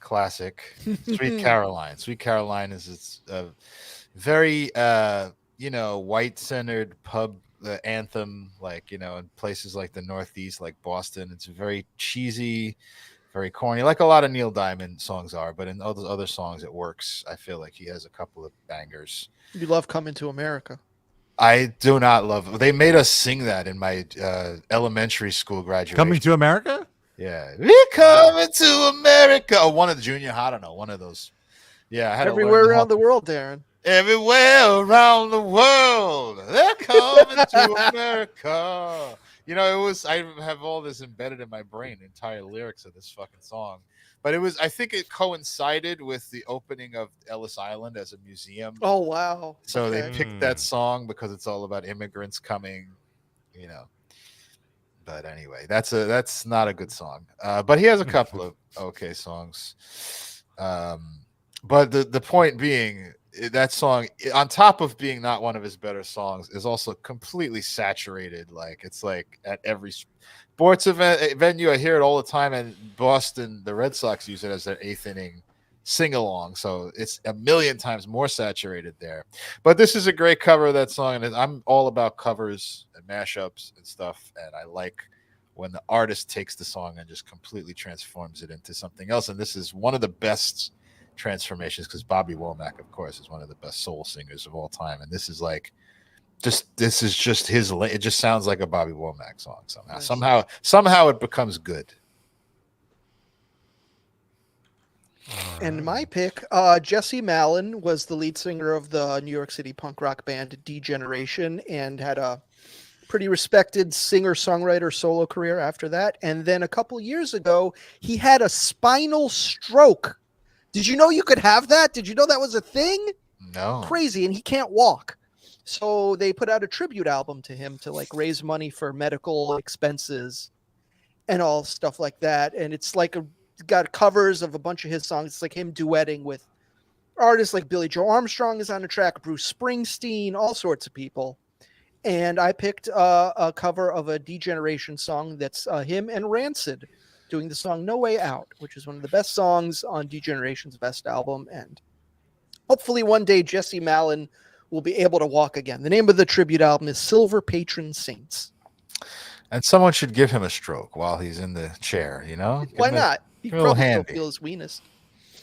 classic "Sweet Caroline." "Sweet Caroline" is a very white-centered pub anthem, like in places like the Northeast, like Boston. It's very cheesy, very corny, like a lot of Neil Diamond songs are, but in all those other songs it works. I feel like he has a couple of bangers. You love "Coming to America." I do not love. They made us sing that in my elementary school graduation. Coming to America? Yeah, we're coming to America. Oh, one of the junior. I don't know, one of those. Yeah, I had everywhere around the world, Darren. Everywhere around the world, they're coming to America. I have all this embedded in my brain, the entire lyrics of this fucking song. But I think it coincided with the opening of Ellis Island as a museum. Oh, wow. So they picked that song because it's all about immigrants coming, But anyway, that's not a good song. But he has a couple of okay songs. But the point being, that song, on top of being not one of his better songs, is also completely saturated. Like, it's like at every sports venue, I hear it all the time. And Boston, the Red Sox use it as their 8th inning sing-along. So it's a million times more saturated there. But this is a great cover of that song. And I'm all about covers and mashups and stuff. And I like when the artist takes the song and just completely transforms it into something else. And this is one of the best transformations, because Bobby Womack, of course, is one of the best soul singers of all time, and this is just his. It just sounds like a Bobby Womack song somehow. Somehow it becomes good. And my pick, Jesse Malin was the lead singer of the New York City punk rock band D-Generation, and had a pretty respected singer-songwriter solo career after that. And then a couple years ago, he had a spinal stroke. Did you know you could have that? Did you know that was a thing? No. Crazy. And he can't walk. So they put out a tribute album to him to raise money for medical expenses and all stuff like that. And it's got covers of a bunch of his songs. It's like him duetting with artists like Billy Joe Armstrong is on the track, Bruce Springsteen, all sorts of people. And I picked a cover of a D-Generation song that's him and Rancid doing the song No Way Out, which is one of the best songs on D-Generation's best album. And hopefully one day Jesse Malin will be able to walk again. The name of the tribute album is Silver Patron Saints. And someone should give him a stroke while he's in the chair, Why not? He probably still feels weenus.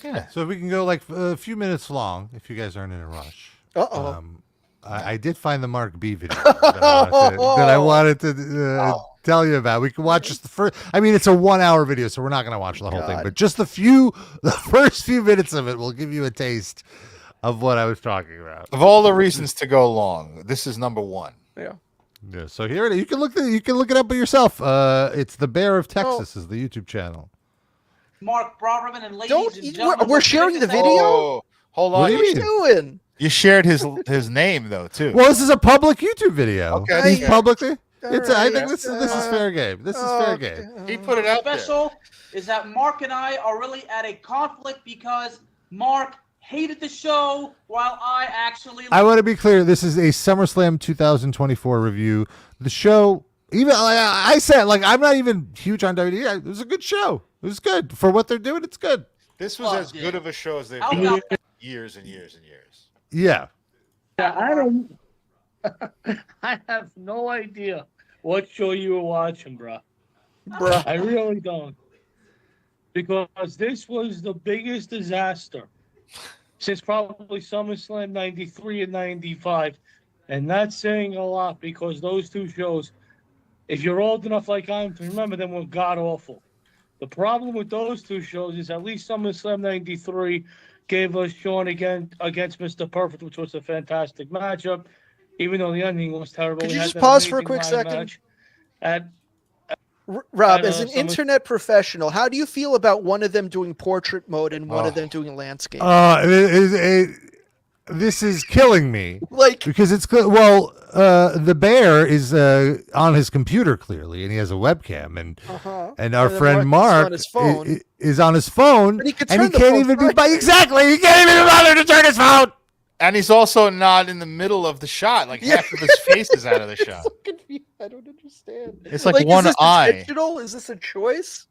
Yeah. So if we can go a few minutes long, if you guys aren't in a rush. Uh-oh. I did find the Mark B video that I wanted to tell you about. We can watch just the first. I mean, it's a 1 hour video, so we're not going to watch the whole thing, but just the first few minutes of it will give you a taste of what I was talking about. Of all the reasons to go long, this is number one. Yeah. Yeah. So here it is. You can look it up by yourself. It's The Bear of Texas is the YouTube channel. Mark Browerman and ladies and gentlemen, we're sharing the video. Oh, hold on. What are you doing? You shared his name though too. Well, this is a public YouTube video. Okay. He's publicly. Right. I think this is fair game. This is fair game. He put it out special is that Mark and I are really at a conflict because Mark hated the show while I actually. I want to be clear. This is a SummerSlam 2024 review. The show, even I said, I'm not even huge on WWE. It was a good show. It was good for what they're doing. It's good. This was as good of a show as they've done years and years and years. Yeah. I don't. I have no idea what show you were watching, bro. Bruh. I really don't. Because this was the biggest disaster since probably SummerSlam 93 and 95. And that's saying a lot because those two shows, if you're old enough like I am to remember them, were god-awful. The problem with those two shows is at least SummerSlam 93 gave us Shawn again against Mr. Perfect, which was a fantastic matchup, even though the ending was terrible. Could We you had just that pause for a amazing quick ladder second? match At Rob, at, as an Summer- internet professional, how do you feel about one of them doing portrait mode and one of them doing landscape? This is killing me. Like, because it's well, the bear is on his computer clearly, and he has a webcam, and our then friend Mark Mark is on his phone. is on his phone, But he could and he turn the can't phone even be sideways. exactly. He can't even bother to turn his phone. And he's also not in the middle of the shot. Like half of his face is out of the shot. So confused. I don't understand. It's like one is this eye. intentional? Is this a choice?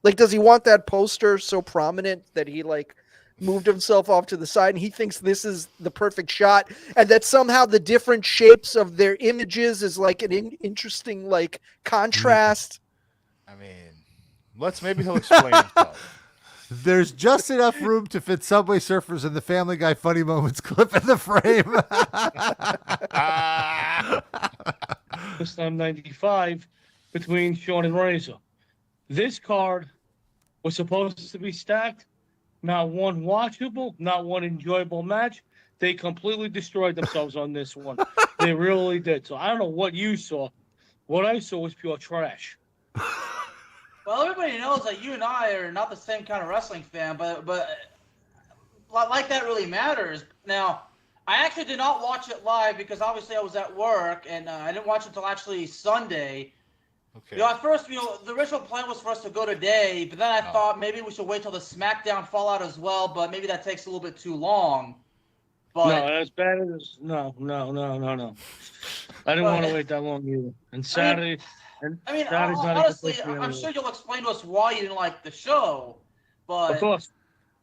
Like, does he want that poster so prominent that he like moved himself off to the side and he thinks this is the perfect shot, and that somehow the different shapes of their images is like an interesting like contrast? I mean, maybe he'll explain himself. There's just enough room to fit Subway Surfers and the Family Guy Funny Moments clip in the frame. SummerSlam 95 between Shawn and Razor. This card was supposed to be stacked. Not one watchable, not one enjoyable match. They completely destroyed themselves on this one. They really did. So I don't know what you saw. What I saw was pure trash. Well, everybody knows that you and I are not the same kind of wrestling fan, but like that really matters. Now, I actually did not watch it live because obviously I was at work, and I didn't watch it until actually Sunday. Okay. At first, the original plan was for us to go today, but then I thought maybe we should wait till the SmackDown Fallout as well, but maybe that takes a little bit too long. But No, as bad as no. I didn't want to wait that long either. And Saturday. Honestly, I'm sure you'll explain to us why you didn't like the show, but of course.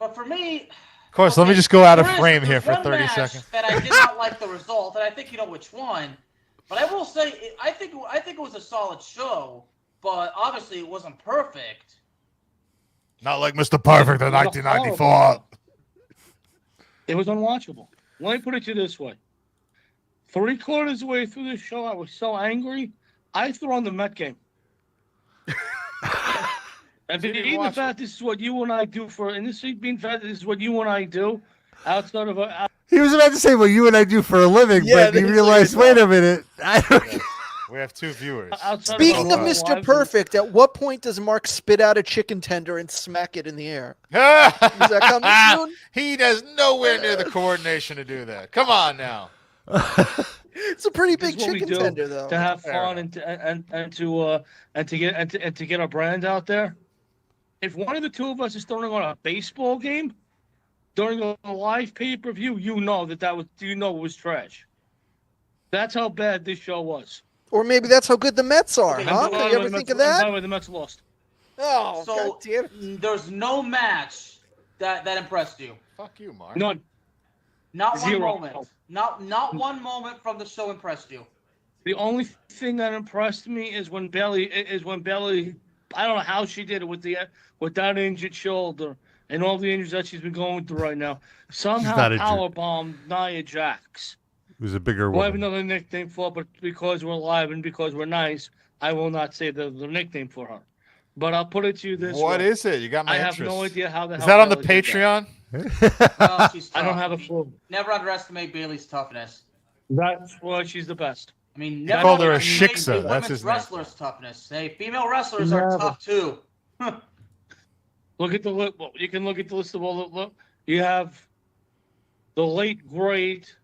But for me, Of course, let me just go out of frame here there's for one 30 match seconds. that I did not like the result, and I think you know which one. But I will say, I think it was a solid show, but obviously it wasn't perfect. Not like Mr. Perfect in 1994. It was unwatchable. Let me put it to you this way. 3/4 of the way through the show, I was so angry, I threw on the Met game. And being the fact this is what you and I do this is what you and I do outside of He was about to say what you and I do for a living, but he realized, wait a minute. We have two viewers. Speaking of Mr. Perfect, at what point does Mark spit out a chicken tender and smack it in the air? Does that come soon? He does nowhere near the coordination to do that. Come on now. It's a pretty big This is what we chicken do tender, though. to have fun and to get our brand out there. If one of the two of us is throwing on a baseball game during a live pay-per-view, you know it was trash. That's how bad this show was. Or maybe that's how good the Mets are, And huh? by You the ever way, think of By that? the way, the Mets lost. Oh, So God damn it. there's no match that impressed you. Fuck you, Mark. None. Not one Zero. moment. Not one moment from the show impressed you. The only thing that impressed me is when Bailey. I don't know how she did it with that injured shoulder and all the injuries that she's been going through right now. Somehow not injured. powerbombed Nia Jax. It was a bigger We'll have woman. another nickname for her, but because we're live and because we're nice, I will not say the nickname for her. But I'll put it to you this way. What is it? You got my I interest. have no idea how the Is hell that on the Bailey did that. Patreon? Well, she's I tough. don't have a clue. Never underestimate Bailey's toughness. That's why she's the best. I mean, He never called her a underestimate shiksa. the That's women's his name. wrestlers' toughness. Hey, female wrestlers are Never. tough too. Look at the list. Well, you can look at the list of all the look. You have the late great,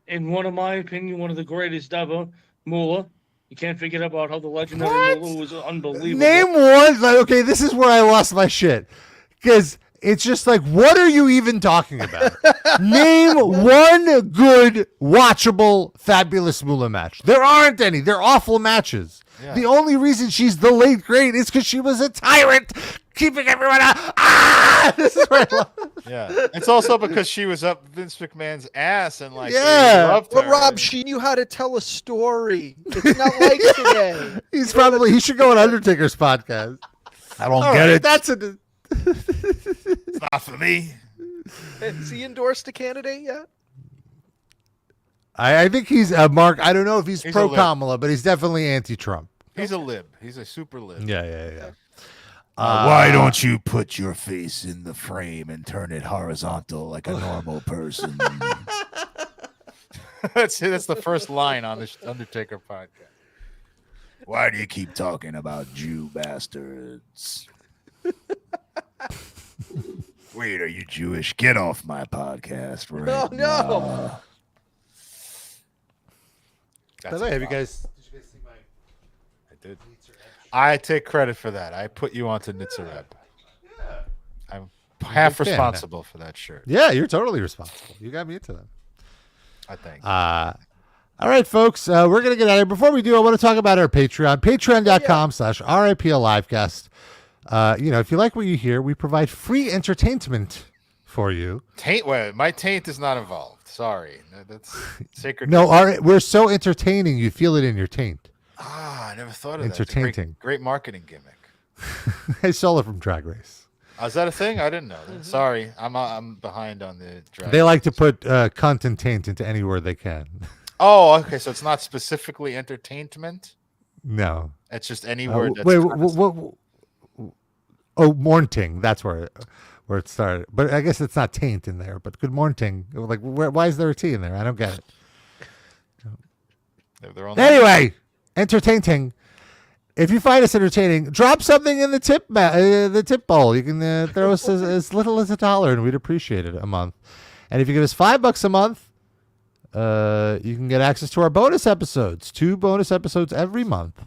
in one of my opinion, one of the greatest ever, Moolah. You can't forget about how the legendary Moolah was unbelievable. Name one. Like, okay, this is where I lost my shit. Because it's just like, what are you even talking about? Name one good, watchable, fabulous Moolah match. There aren't any. They're awful matches. Yeah. The only reason she's the late great is because she was a tyrant, keeping everyone out. Ah! This is where I lost. Yeah, it's also because she was up Vince McMahon's ass and like loved her. But Rob, she knew how to tell a story. It's not like today. He should go on Undertaker's podcast. I don't get it. That's it's not for me. Has he endorsed a candidate yet? I think he's Mark. I don't know if he's pro-Kamala, but he's definitely anti-Trump. He's a lib. He's a super lib. Yeah. Why don't you put your face in the frame and turn it horizontal like a normal person? That's the first line on this Undertaker podcast. Why do you keep talking about Jew bastards? Wait, are you Jewish? Get off my podcast right now. By the way, did you guys see my? I did. I take credit for that. I put you onto Nitzareb. Yeah. I'm half responsible for that shirt. Yeah, you're totally responsible. You got me into that. I think. All right, folks, we're going to get out of here. Before we do, I want to talk about our Patreon, patreon.com/RIPLivecast. If you like what you hear, we provide free entertainment for you. My taint is not involved. Sorry. That's sacred. No, we're so entertaining, you feel it in your taint. I never thought of that. Entertaining. Great marketing gimmick. I stole it from Drag Race. Is that a thing? I didn't know that. Sorry, I'm behind on the Drag They Race. like to put cunt and taint into any word they can. Oh, okay. So it's not specifically entertainment? No. It's just any word that's morning. That's where it started. But I guess it's not taint in there. But good morning. Like, why is there a T in there? I don't get it. Anyway, entertaining. If you find us entertaining, drop something in the tip bowl. You can throw us as little as $1, and we'd appreciate it a month. And if you give us $5 a month, you can get access to our bonus episodes. 2 bonus episodes every month.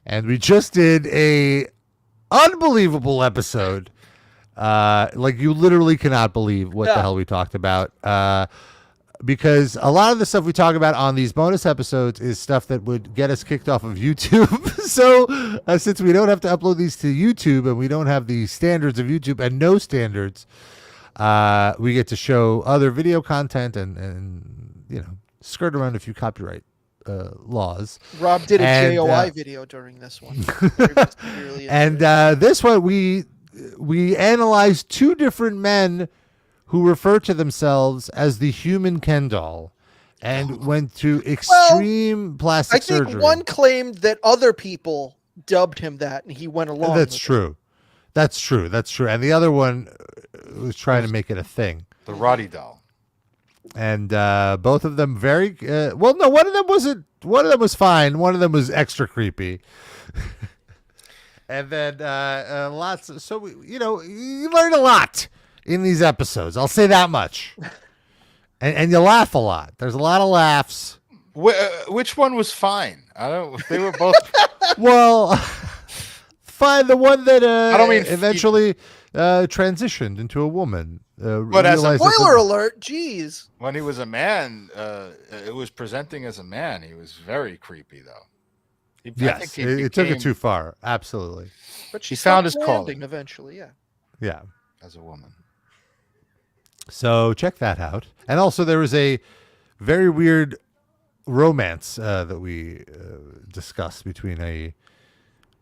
And we just did a unbelievable episode. Like, you literally cannot believe what the hell we talked about. Because a lot of the stuff we talk about on these bonus episodes is stuff that would get us kicked off of YouTube. So since we don't have to upload these to YouTube and we don't have the standards of YouTube and no standards, we get to show other video content and skirt around a few copyright laws. Rob did a JOI video during this one. And this one we analyzed 2 different men who refer to themselves as the human Ken doll and went to extreme plastic surgery. I think one claimed that other people dubbed him that and he went along. That's true. That's true. And the other one was trying to make it a thing. The Roddy doll. And both of them very well. No, one of them wasn't. One of them was fine. One of them was extra creepy. And then lots. So you learn a lot in these episodes. I'll say that much. And you laugh a lot. There's a lot of laughs. Which one was fine? I don't. They were both. Well, fine. The one that I don't mean eventually transitioned into a woman. But as a spoiler alert, jeez. When he was a man, it was presenting as a man. He was very creepy, though. Yes, it took it too far. Absolutely. But she found his calling eventually. Yeah. Yeah. As a woman. So check that out. And also, there was a very weird romance that we discussed between a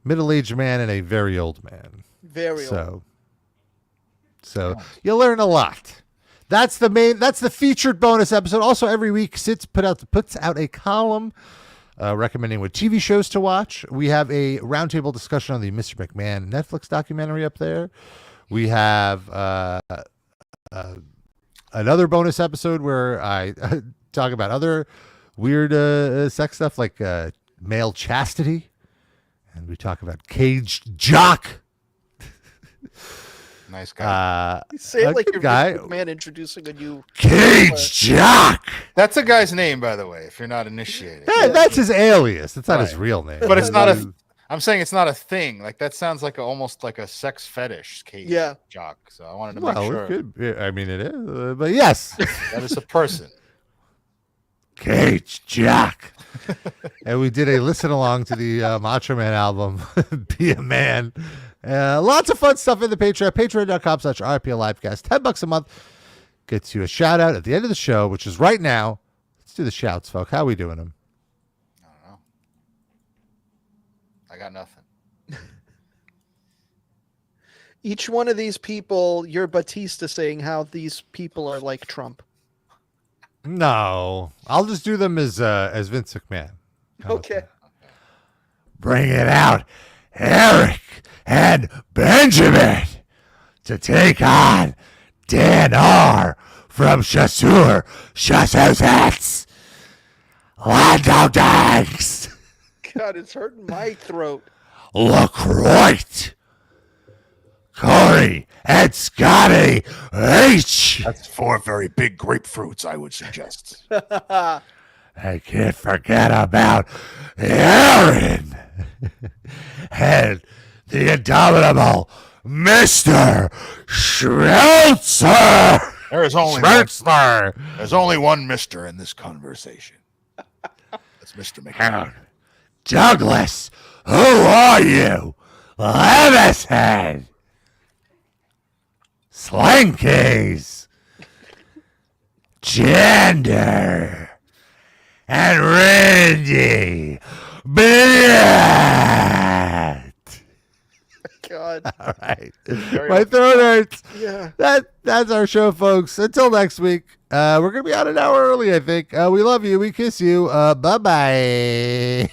middle-aged man and a very old man. Very old. So you'll learn a lot. That's the featured bonus episode. Also, every week, Sitz puts out a column recommending what TV shows to watch. We have a roundtable discussion on the Mr. McMahon Netflix documentary up there. We have another bonus episode where I talk about other weird sex stuff like male chastity. And we talk about caged jock. Nice guy. You say it like you're guy. Man introducing a new Cage Jock. That's a guy's name, by the way. If you're not initiated, that's his alias. It's not his real name. But it's not a. I'm saying it's not a thing. Like that sounds like almost like a sex fetish. Cage Jock. So I wanted to make sure. It could be. I mean, it is. But yes, that is a person. Cage Jock. And we did a listen along to the Macho Man album, Be a Man. Lots of fun stuff in the Patreon. Patreon.com/RPLivecast. $10 a month gets you a shout out at the end of the show, which is right now. Let's do the shouts, folks. How are we doing them? I don't know. I got nothing. Each one of these people, you're Bautista saying how these people are like Trump. No, I'll just do them as Vince McMahon. Okay. Bring it out, Eric and Benjamin, to take on Dan R. from Chasseur, Massachusetts. Lando Dags. God, it's hurting my throat. LaCroix. Corey and Scotty H. That's 4 very big grapefruits, I would suggest. I can't forget about Aaron and the indomitable Mr. Schmelzer. There's only one Mr. in this conversation. That's Mr. McCann. Douglas, who are you? Levishead. Slinkies. Gender. And Randy. Bennett. God. All right. My throat hurts. Yeah. That's our show, folks. Until next week. We're going to be out an hour early, I think. We love you. We kiss you. Bye-bye.